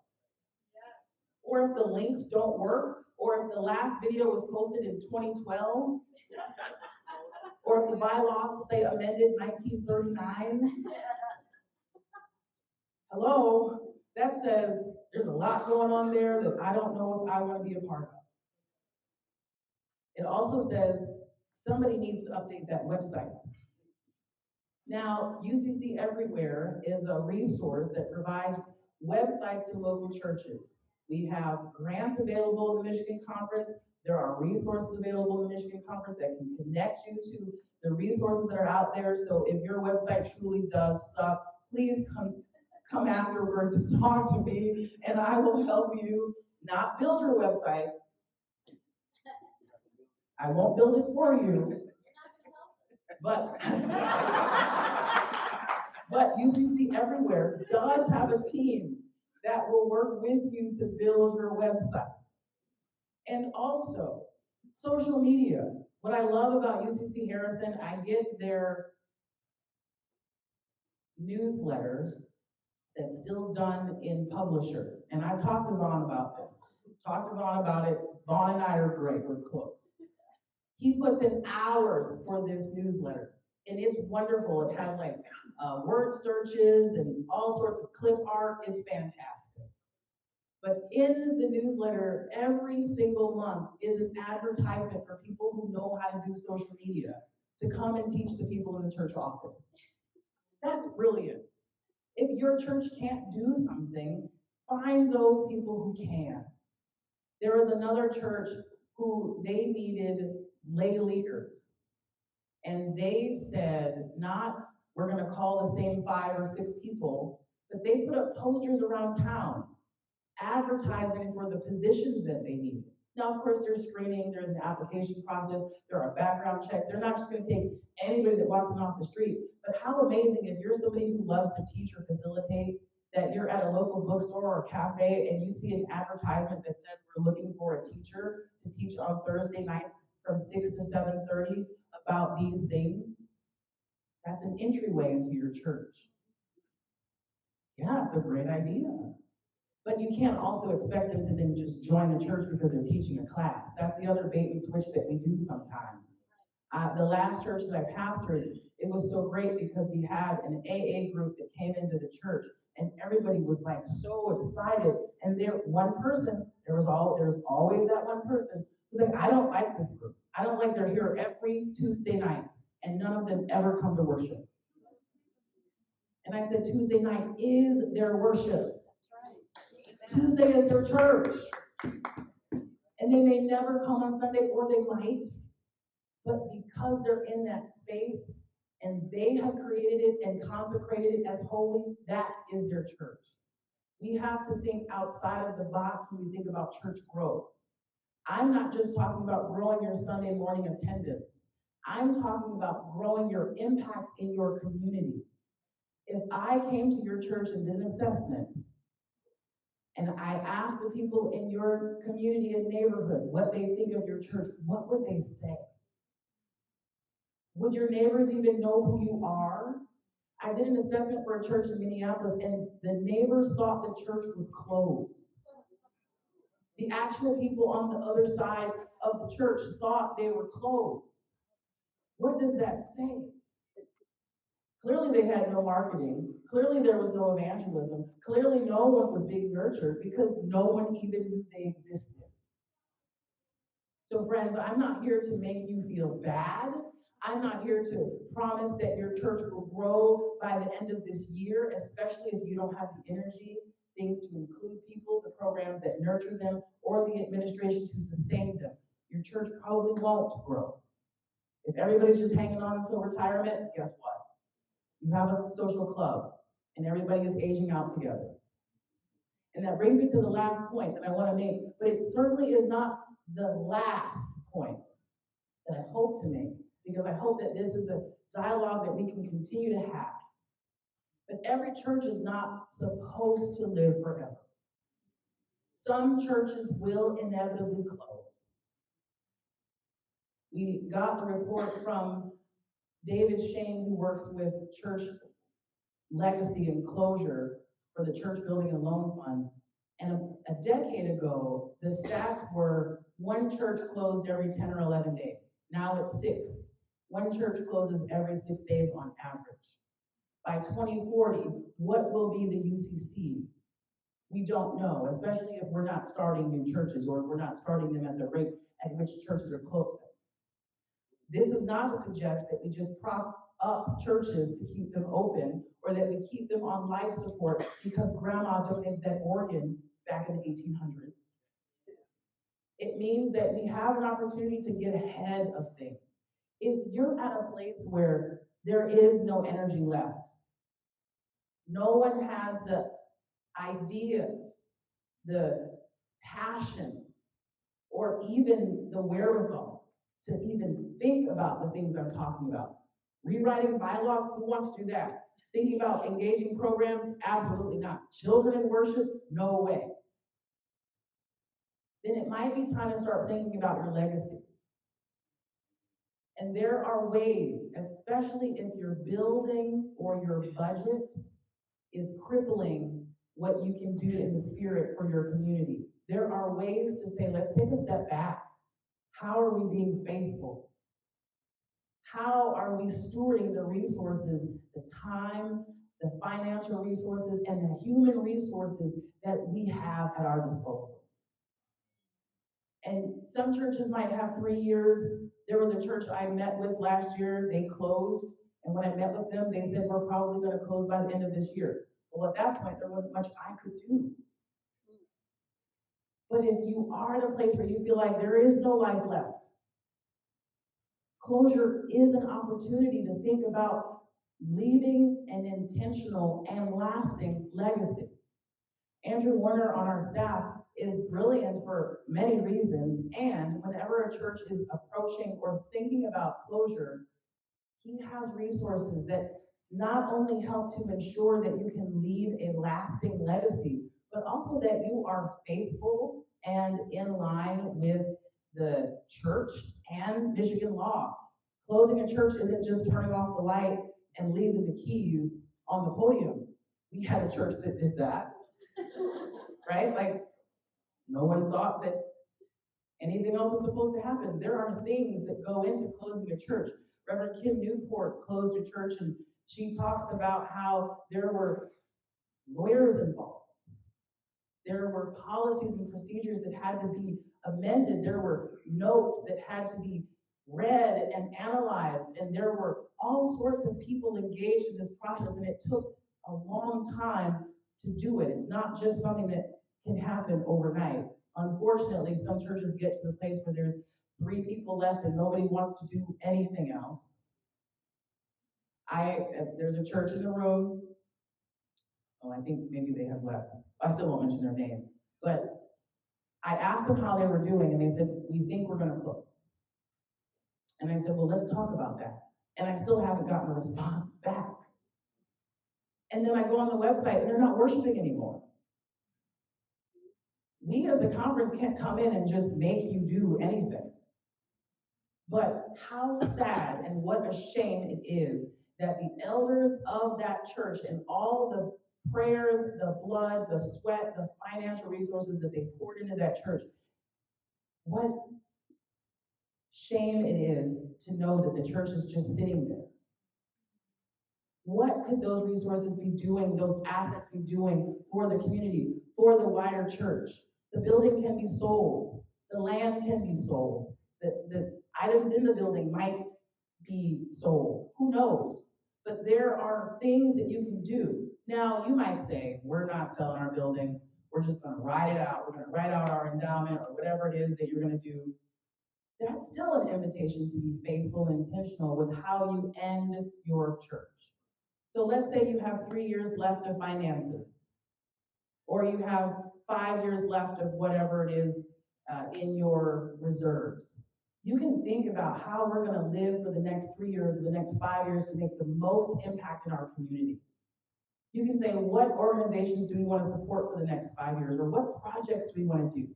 Or if the links don't work, or if the last video was posted in 2012, or if the bylaws say amended 1939. Hello? That says there's a lot going on there that I don't know if I want to be a part of. It also says somebody needs to update that website. Now, UCC Everywhere is a resource that provides websites to local churches. We have grants available in the Michigan Conference. There are resources available in the Michigan Conference that can connect you to the resources that are out there. So if your website truly does suck, please come afterwards and talk to me, and I will help you not build your website. I won't build it for you, but but UCC Everywhere does have a team that will work with you to build your website. And also, social media. What I love about UCC Harrison, I get their newsletter that's still done in Publisher. And I've talked to Vaughn about this. Talked to Vaughn about it. Vaughn and I are great, we're close. He puts in hours for this newsletter. And it's wonderful. It has like word searches and all sorts of clip art. It's fantastic. But in the newsletter, every single month is an advertisement for people who know how to do social media to come and teach the people in the church office. That's brilliant. If your church can't do something, find those people who can. There was another church who they needed lay leaders. And they said, not we're going to call the same 5 or 6 people, but they put up posters around town advertising for the positions that they need. Now, of course, there's screening, there's an application process, there are background checks. They're not just going to take anybody that walks in off the street. But how amazing if you're somebody who loves to teach or facilitate, that you're at a local bookstore or cafe and you see an advertisement that says we're looking for a teacher to teach on Thursday nights from 6 to 7:30 about these things. That's an entryway into your church. Yeah, it's a great idea. But you can't also expect them to then just join the church because they're teaching a class. That's the other bait and switch that we do sometimes. The last church that I pastored, it was so great because we had an AA group that came into the church, and everybody was like so excited. And there, one person, there's always that one person who's like, I don't like this group. I don't like they're here every Tuesday night, and none of them ever come to worship. And I said, Tuesday night is their worship. That's right. Tuesday is their church. And they may never come on Sunday, or they might, but because they're in that space and they have created it and consecrated it as holy, that is their church. We have to think outside of the box when we think about church growth. I'm not just talking about growing your Sunday morning attendance. I'm talking about growing your impact in your community. If I came to your church and did an assessment, and I asked the people in your community and neighborhood what they think of your church, what would they say? Would your neighbors even know who you are? I did an assessment for a church in Minneapolis, and the neighbors thought the church was closed. The actual people on the other side of the church thought they were closed. What does that say? Clearly they had no marketing. Clearly there was no evangelism. Clearly no one was being nurtured because no one even knew they existed. So friends, I'm not here to make you feel bad. I'm not here to promise that your church will grow by the end of this year, especially if you don't have the energy, things to include people, the programs that nurture them, or the administration to sustain them. Your church probably won't grow. If everybody's just hanging on until retirement, guess what? You have a social club, and everybody is aging out together. And that brings me to the last point that I want to make, but it certainly is not the last point that I hope to make, because I hope that this is a dialogue that we can continue to have. But every church is not supposed to live forever. Some churches will inevitably close. We got the report from David Shane, who works with church legacy and closure for the Church Building and Loan Fund. And a decade ago, the stats were one church closed every 10 or 11 days. Now it's 6. One church closes every 6 days on average. By 2040, what will be the UCC? We don't know, especially if we're not starting new churches, or if we're not starting them at the rate at which churches are closing. This is not to suggest that we just prop up churches to keep them open, or that we keep them on life support because grandma donated that organ back in the 1800s. It means that we have an opportunity to get ahead of things. If you're at a place where there is no energy left, no one has the ideas, the passion, or even the wherewithal to even think about the things I'm talking about. Rewriting bylaws, who wants to do that? Thinking about engaging programs, absolutely not. Children in worship, no way. Then it might be time to start thinking about your legacy. And there are ways, especially if your building or your budget is crippling what you can do in the spirit for your community. There are ways to say, let's take a step back. How are we being faithful? How are we stewarding the resources, the time, the financial resources, and the human resources that we have at our disposal? And some churches might have 3 years. There was a church I met with last year, they closed. And when I met with them, they said, we're probably going to close by the end of this year. Well, at that point, there wasn't much I could do. But if you are in a place where you feel like there is no life left, closure is an opportunity to think about leaving an intentional and lasting legacy. Andrew Warner on our staff is brilliant for many reasons, and whenever a church is approaching or thinking about closure, he has resources that not only help to ensure that you can leave a lasting legacy, but also that you are faithful and in line with the church and Michigan law. Closing a church isn't just turning off the light and leaving the keys on the podium. We had a church that did that, right? Like, no one thought that anything else was supposed to happen. There are things that go into closing a church. Reverend Kim Newport closed a church, and she talks about how there were lawyers involved. There were policies and procedures that had to be amended. There were notes that had to be read and analyzed, and there were all sorts of people engaged in this process, and it took a long time to do it. It's not just something that can happen overnight. Unfortunately, some churches get to the place where there's 3 people left and nobody wants to do anything else. There's a church in the room. Oh, I think maybe they have left. I still won't mention their name. But I asked them how they were doing, and they said, we think we're going to close. And I said, well, let's talk about that. And I still haven't gotten a response back. And then I go on the website, and they're not worshiping anymore. We as a conference can't come in and just make you do anything. But how sad and what a shame it is that the elders of that church and all the prayers, the blood, the sweat, the financial resources that they poured into that church, what shame it is to know that the church is just sitting there. What could those resources be doing, those assets be doing for the community, for the wider church? The building can be sold. The land can be sold. The items in the building might be sold. Who knows? But there are things that you can do. Now, you might say, we're not selling our building. We're just going to ride it out. We're going to write out our endowment or whatever it is that you're going to do. That's still an invitation to be faithful and intentional with how you end your church. So let's say you have 3 years left of finances, or you have 5 years left of whatever it is in your reserves. You can think about how we're going to live for the next 3 years, or the next 5 years to make the most impact in our community. You can say, what organizations do we want to support for the next 5 years, or what projects do we want to do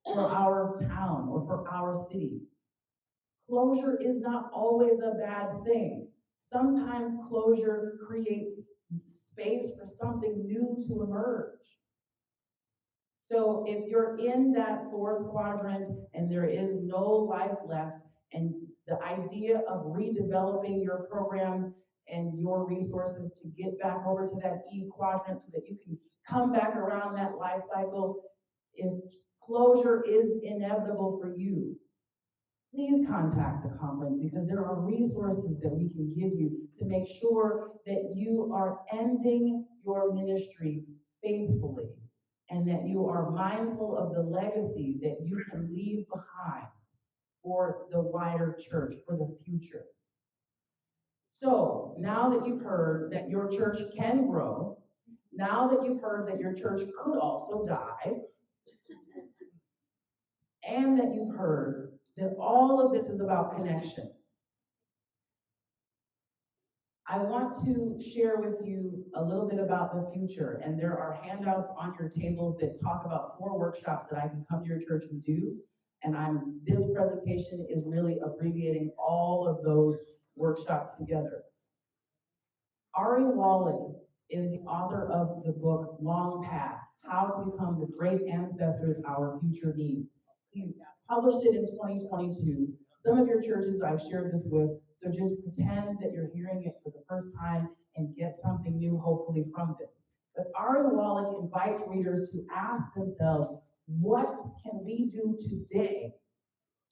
for our town or for our city? Closure is not always a bad thing. Sometimes closure creates space for something new to emerge. So if you're in that 4th quadrant and there is no life left, and the idea of redeveloping your programs and your resources to get back over to that E quadrant so that you can come back around that life cycle, if closure is inevitable for you, please contact the conference, because there are resources that we can give you to make sure that you are ending your ministry faithfully and that you are mindful of the legacy that you can leave behind for the wider church, for the future. So now that you've heard that your church can grow, now that you've heard that your church could also die, and that you've heard that all of this is about connection, I want to share with you a little bit about the future, and there are handouts on your tables that talk about 4 workshops that I can come to your church and do, and this presentation is really abbreviating all of those workshops together. Ari Wally is the author of the book Long Path: How to Become the Great Ancestors Our Future Needs. He published it in 2022. Some of your churches I've shared this with, so just pretend that you're hearing it for the first time and get something new, hopefully, from this. But Ari Wallach invites readers to ask themselves, what can we do today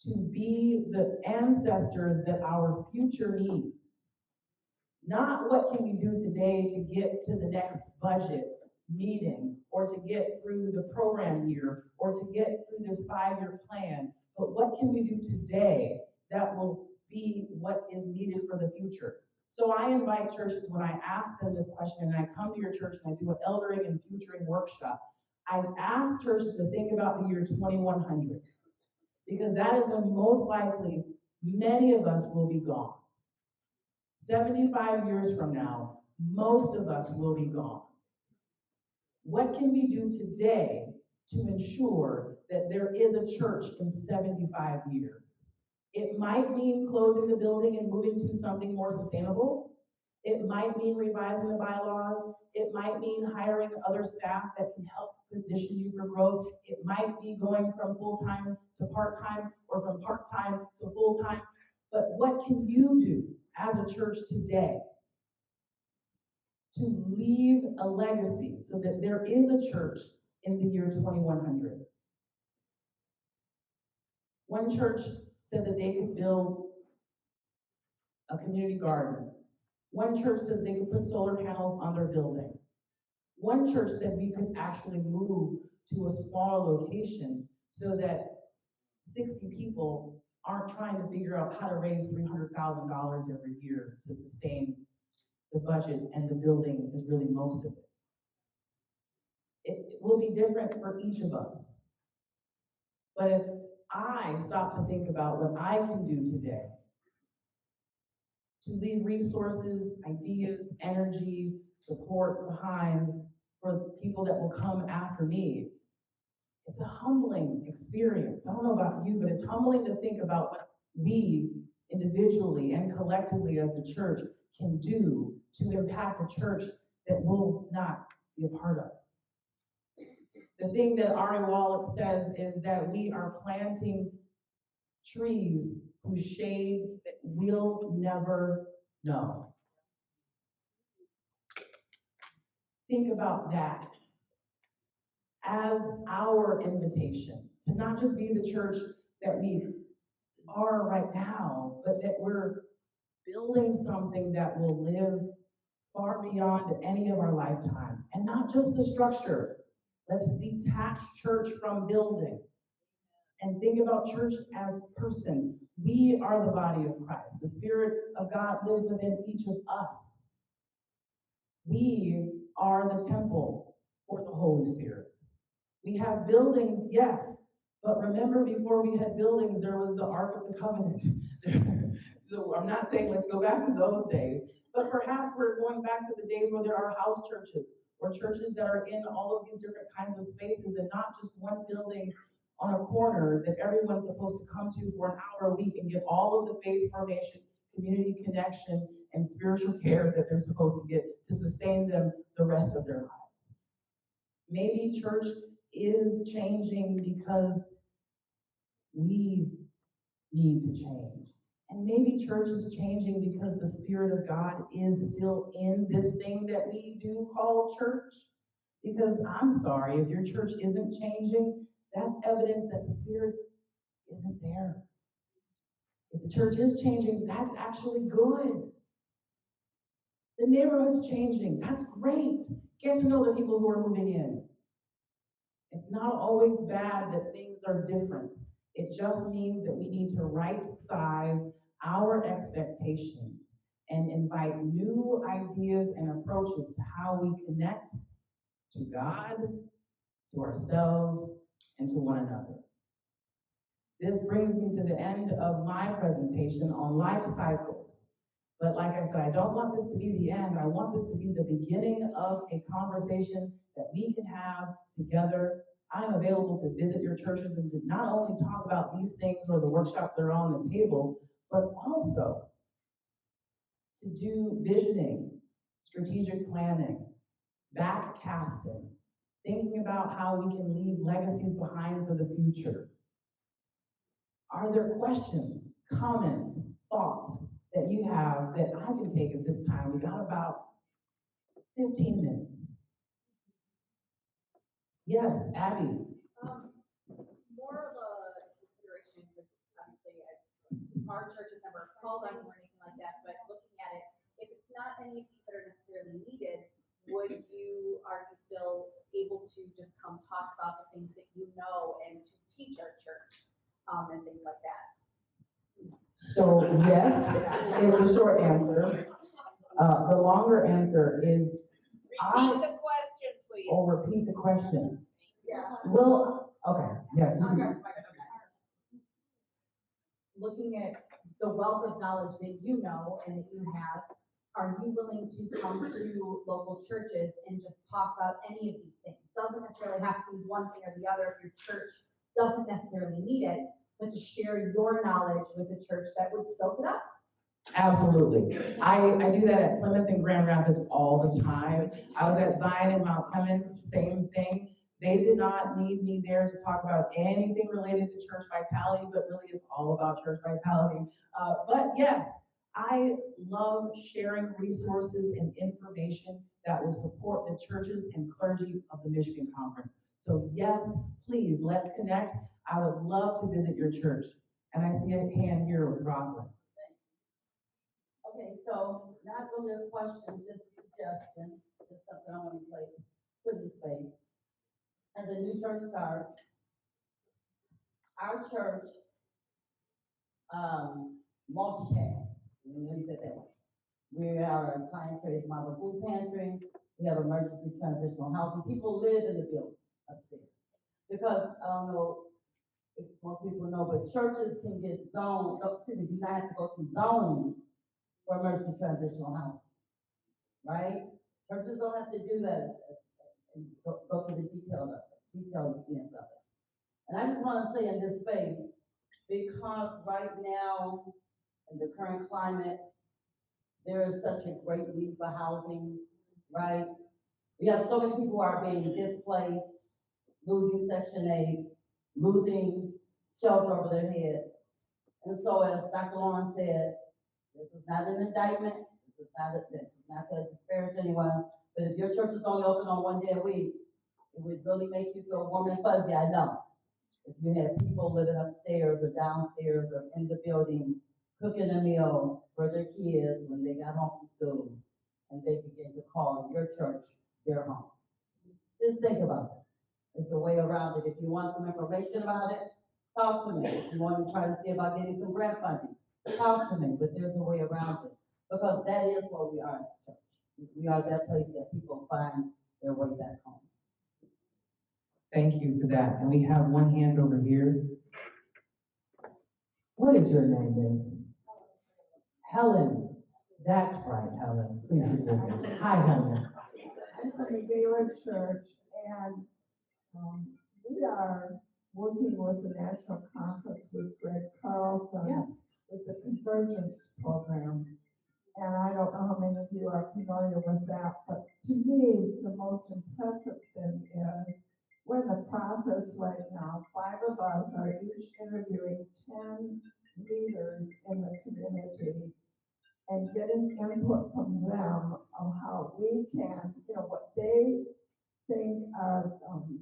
to be the ancestors that our future needs? Not what can we do today to get to the next budget meeting, or to get through the program year, or to get through this 5-year plan, but what can we do today that will be what is needed for the future? So I invite churches, when I ask them this question, and I come to your church and I do an eldering and futuring workshop, I ask churches to think about the year 2100, because that is when most likely many of us will be gone. 75 years from now, most of us will be gone. What can we do today to ensure that there is a church in 75 years? It might mean closing the building and moving to something more sustainable. It might mean revising the bylaws. It might mean hiring other staff that can help position you for growth. It might be going from full-time to part-time, or from part-time to full-time. But what can you do as a church today to leave a legacy so that there is a church in the year 2100? One church said that they could build a community garden One church said they could put solar panels on their building. One church said we could actually move to a smaller location so that 60 people aren't trying to figure out how to raise $300,000 every year to sustain the budget, and the building is really most of it. It will be different for each of us. But if I stop to think about what I can do today to leave resources, ideas, energy, support behind for people that will come after me, it's a humbling experience. I don't know about you, but it's humbling to think about what we individually and collectively as the church can do to impact a church that will not be a part of. The thing that Ari Wallach says is that we are planting trees whose shade that we'll never know. Think about that as our invitation to not just be the church that we are right now, but that we're building something that will live far beyond any of our lifetimes. And not just the structure. Let's detach church from building and think about church as person. We are the body of Christ. The Spirit of God lives within each of us. We are the temple for the Holy Spirit. We have buildings, yes, but remember before we had buildings, there was the Ark of the Covenant. So I'm not saying let's go back to those days, but perhaps we're going back to the days where there are house churches, or churches that are in all of these different kinds of spaces and not just one building on a corner that everyone's supposed to come to for an hour a week and get all of the faith formation, community connection, and spiritual care that they're supposed to get to sustain them the rest of their lives. Maybe church is changing because we need to change. And maybe church is changing because the Spirit of God is still in this thing that we do call church. Because I'm sorry, if your church isn't changing, that's evidence that the Spirit isn't there. If the church is changing, that's actually good. The neighborhood's changing, that's great. Get to know the people who are moving in. It's not always bad that things are different. It just means that we need to right size our expectations and invite new ideas and approaches to how we connect to God, to ourselves, and to one another. This brings me to the end of my presentation on life cycles. But like I said, I don't want this to be the end. I want this to be the beginning of a conversation that we can have together. I am available to visit your churches and to not only talk about these things or the workshops that are on the table, but also to do visioning, strategic planning, backcasting, thinking about how we can leave legacies behind for the future. Are there questions, comments, thoughts that you have that I can take at this time? We got about 15 minutes. Yes, Abby. More of a consideration, because obviously our church has never called on or anything like that, but looking at it, if it's not any of these that are necessarily needed, are you still able to just come talk about the things that you know and to teach our church, and things like that? So yes is the short answer. The longer answer is Repeat the question, please. Or repeat the question. Yeah. Well, okay, yes. you Okay. can. Looking at the wealth of knowledge that you know and that you have, are you willing to come to local churches and just talk about any of these things? Doesn't necessarily have to be one thing or the other if your church doesn't necessarily need it, but to share your knowledge with a church that would soak it up. Absolutely. I do that at Plymouth and Grand Rapids all the time. I was at Zion and Mount Clemens, same thing. They did not need me there to talk about anything related to church vitality, but really it's all about church vitality. But yes, I love sharing resources and information that will support the churches and clergy of the Michigan Conference. So yes, please, let's connect. I would love to visit your church. And I see a hand here with Rosalind. Okay, so not really a question, just a suggestion, just something I want to put in space. As a new church start, our church, multi-cast, let me say it that way. We are a client trace model food pantry, we have emergency transitional housing, people live in the building upstairs. Because, I don't know if most people know, but churches can get zoned, excuse me, do not have to go through zoning for emergency transitional housing, right? Churches don't have to do that and go through the details of it. And I just want to say in this space, because right now, in the current climate, there is such a great need for housing, right? We have so many people who are being displaced, losing Section 8, losing shelter over their heads. And so as Dr. Lawrence said, this is not an indictment, this is not to disparage anyone, but if your church is only open on one day a week, it would really make you feel warm and fuzzy, I know. If you had people living upstairs or downstairs or in the building, cooking a meal for their kids when they got home from school, and they begin to call your church their home. Just think about it. There's a way around it. If you want some information about it, talk to me. If you want to try to see about getting some grant funding, talk to me. But there's a way around it. Because that is what we are at church. We are that place that people find their way back home. Thank you for that. And we have one hand over here. What is your name, Miss? Helen. That's right, Helen. Please forgive me. Hi, Helen. I'm from the Gaylord Church, and we are working with the National Conference with Greg Carlson Yes. with the Convergence Program. And I don't know how many of you are familiar with that, but to me, the most impressive thing is we're in the process right now. 5 of us are each interviewing 10 leaders in the community and getting input from them on how we can, what they think are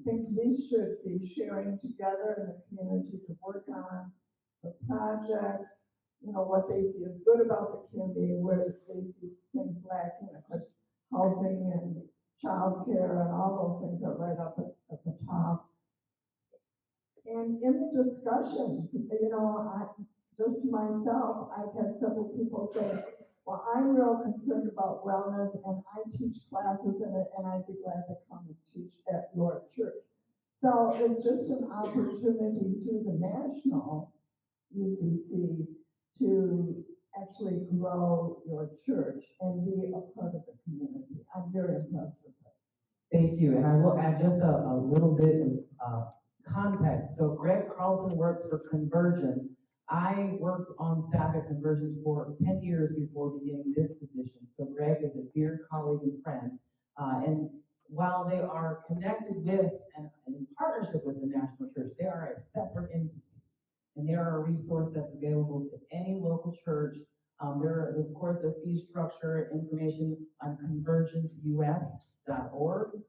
things we should be sharing together in the community to work on, the projects, what they see is good about the community, where they see things lacking, of course, housing and childcare and all those things are right up at the top. And in the discussions, just myself, I've had several people say, well, I'm real concerned about wellness and I teach classes in it and I'd be glad to come and teach at your church. So it's just an opportunity through the national UCC to actually grow your church and be a part of the community. I'm very impressed with that. Thank you. And I will add just a little bit of context. So Greg Carlson works for Convergence. I worked on staff at Convergence for 10 years before beginning this position. So Greg is a dear colleague and friend. And while they are connected with and in partnership with the National Church, they are a separate entity. And they are a resource that's available to any local church. There is, of course, a fee structure information on convergenceus.org.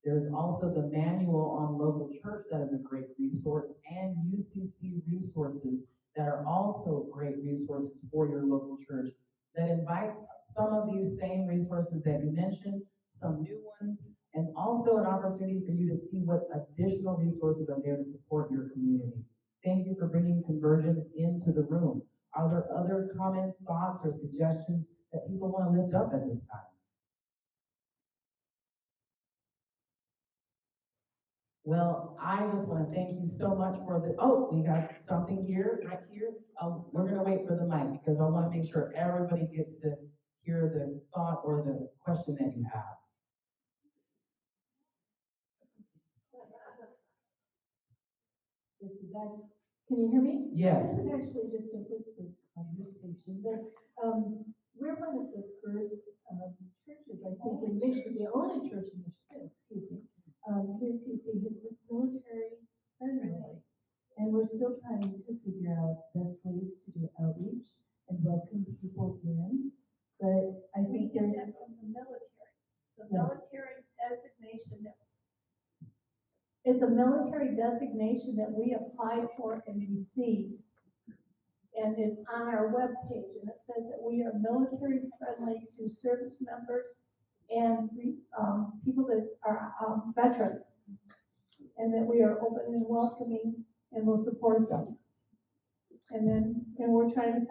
There's also the manual on local church that is a great resource, and UCC resources that are also great resources for your local church that invites some of these same resources that you mentioned, some new ones, and also an opportunity for you to see what additional resources are there to support your community. Thank you for bringing Convergence into the room. Are there other comments, thoughts, or suggestions that people want to lift up at this time? Well, I just want to thank you so much for we got something here, right here. We're going to wait for the mic because I want to make sure everybody gets to hear the thought or the question that you have. Can you hear me? Yes. This is actually just a whisper conversation, but we're one of the first churches, I think, in Michigan, the only church in Michigan, UCC, that's military friendly. And we're still trying to figure out best ways to do outreach and welcome people in. But I think We get there's that from the military. The military designation that it's a military designation that we applied for and received. And it's on our webpage, and it says that we are military friendly to service members and people that are veterans, and that we are open and welcoming and will support them. And we're trying to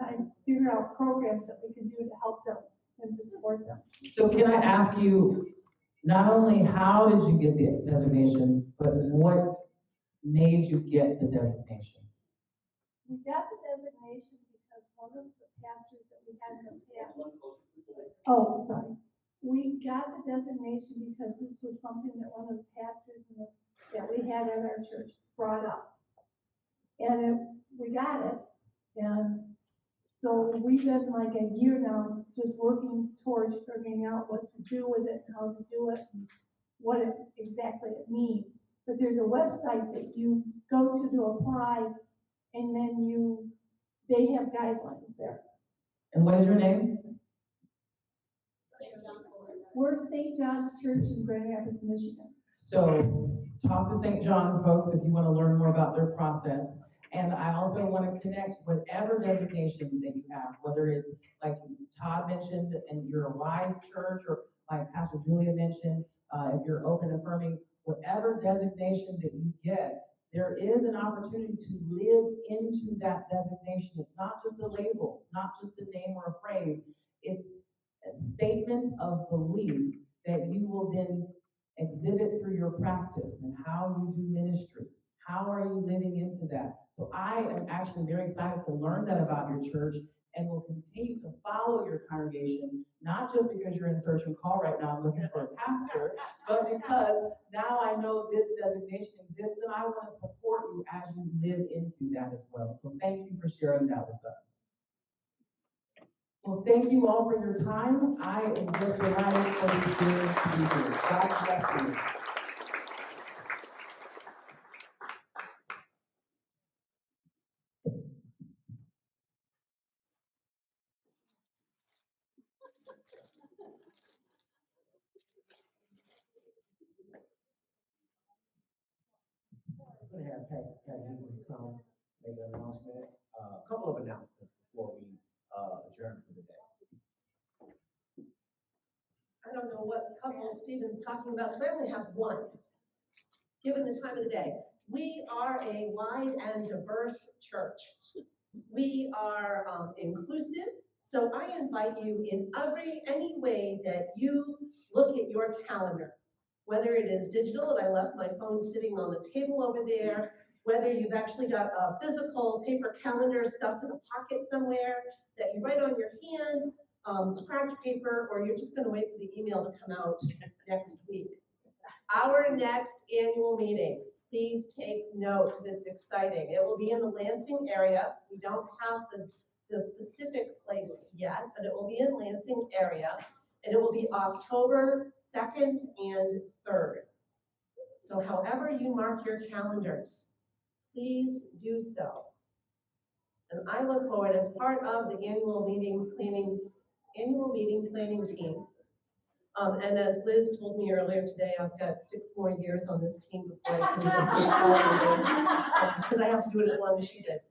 figure out programs that we can do to help them and to support them. So can I ask you, not only how did you get the designation, but what made you get the designation? We got the designation because one of the pastors that we had in the past. Oh, sorry. We got the designation because this was something that one of the pastors that we had at our church brought up. And we got it. And so we've been like a year now just working towards figuring out what to do with it and how to do it and what exactly it means. But there's a website that you go to apply, and then they have guidelines there. And what is your name? We're St. John's Church in Grand Rapids, Michigan. So talk to St. John's folks if you want to learn more about their process. And I also want to connect whatever designation that you have, whether it's like Todd mentioned and you're a wise church, or like Pastor Julia mentioned, if you're open affirming, whatever designation that you get, there is an opportunity to live into that designation. It's not just a label, it's not just a name or a phrase. It's a statement of belief that you will then exhibit through your practice and how you do ministry. How are you living into that? So I am actually very excited to learn that about your church, and will continue to follow your congregation, not just because you're in search and call right now looking for a pastor, but because now I know this designation exists, and I want to support you as you live into that as well. So thank you for sharing that with us. Well, thank you all for your time. I am just delighted for you to be here. God bless you. I'm gonna have Pat come make an announcement, a couple of announcements before we adjourn for the day. I don't know what couple Stephen's talking about, because I only have one, given the time of the day. We are a wide and diverse church. We are inclusive, so I invite you in any way that you look at your calendar, whether it is digital, and I left my phone sitting on the table over there, whether you've actually got a physical paper calendar stuffed in a pocket somewhere that you write on your hand, scratch paper, or you're just going to wait for the email to come out next week. Our next annual meeting, please take note because it's exciting. It will be in the Lansing area. We don't have the specific place yet, but it will be in Lansing area, and it will be October 2nd and 3rd. So however you mark your calendars, please do so. And I look forward, as part of the annual meeting planning team. And as Liz told me earlier today, I've got 6 more years on this team before I can because I have to do it as long as she did.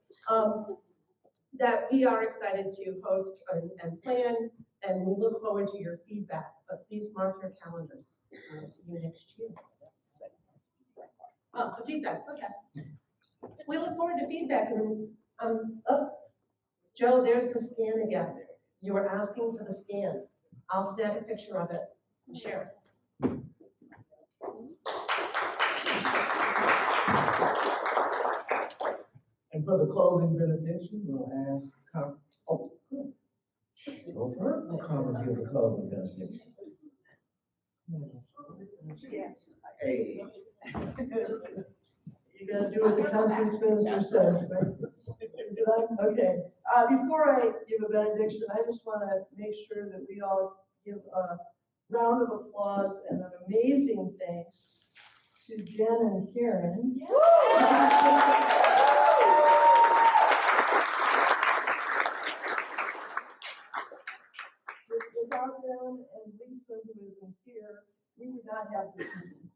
That we are excited to host and plan, and we look forward to your feedback. But please mark your calendars. I'll see you next year. Oh, the feedback, okay. We look forward to feedback. And oh, Joe, there's the scan again. You were asking for the scan. I'll snap a picture of it and share it. And for the closing benediction, we'll ask, Chauffeur will come and give the closing benediction. Hey. You gotta do what the country's minister says, right? Is it on? Okay. Before I give a benediction, I just want to make sure that we all give a round of applause and an amazing thanks to Jen and Karen. Without them and Lisa, who isn't here, we would not have this meeting.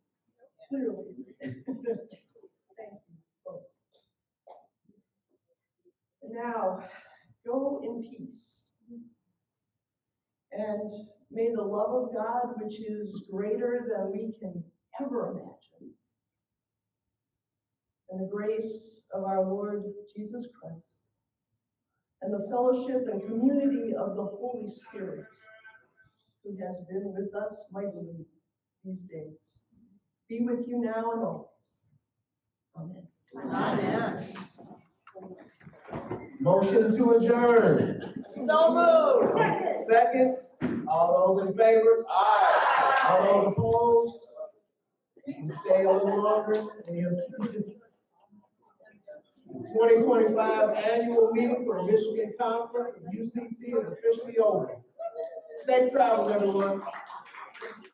Clearly. Thank you both. And now, and peace. And may the love of God, which is greater than we can ever imagine, and the grace of our Lord Jesus Christ, and the fellowship and community of the Holy Spirit, who has been with us mightily these days, be with you now and always. Amen. Amen. Motion to adjourn. So moved. Second. All those in favor? Aye. All those opposed? You can stay a little longer. Any abstentions? 2025 annual meeting for the Michigan Conference of UCC is officially over. Safe travels, everyone.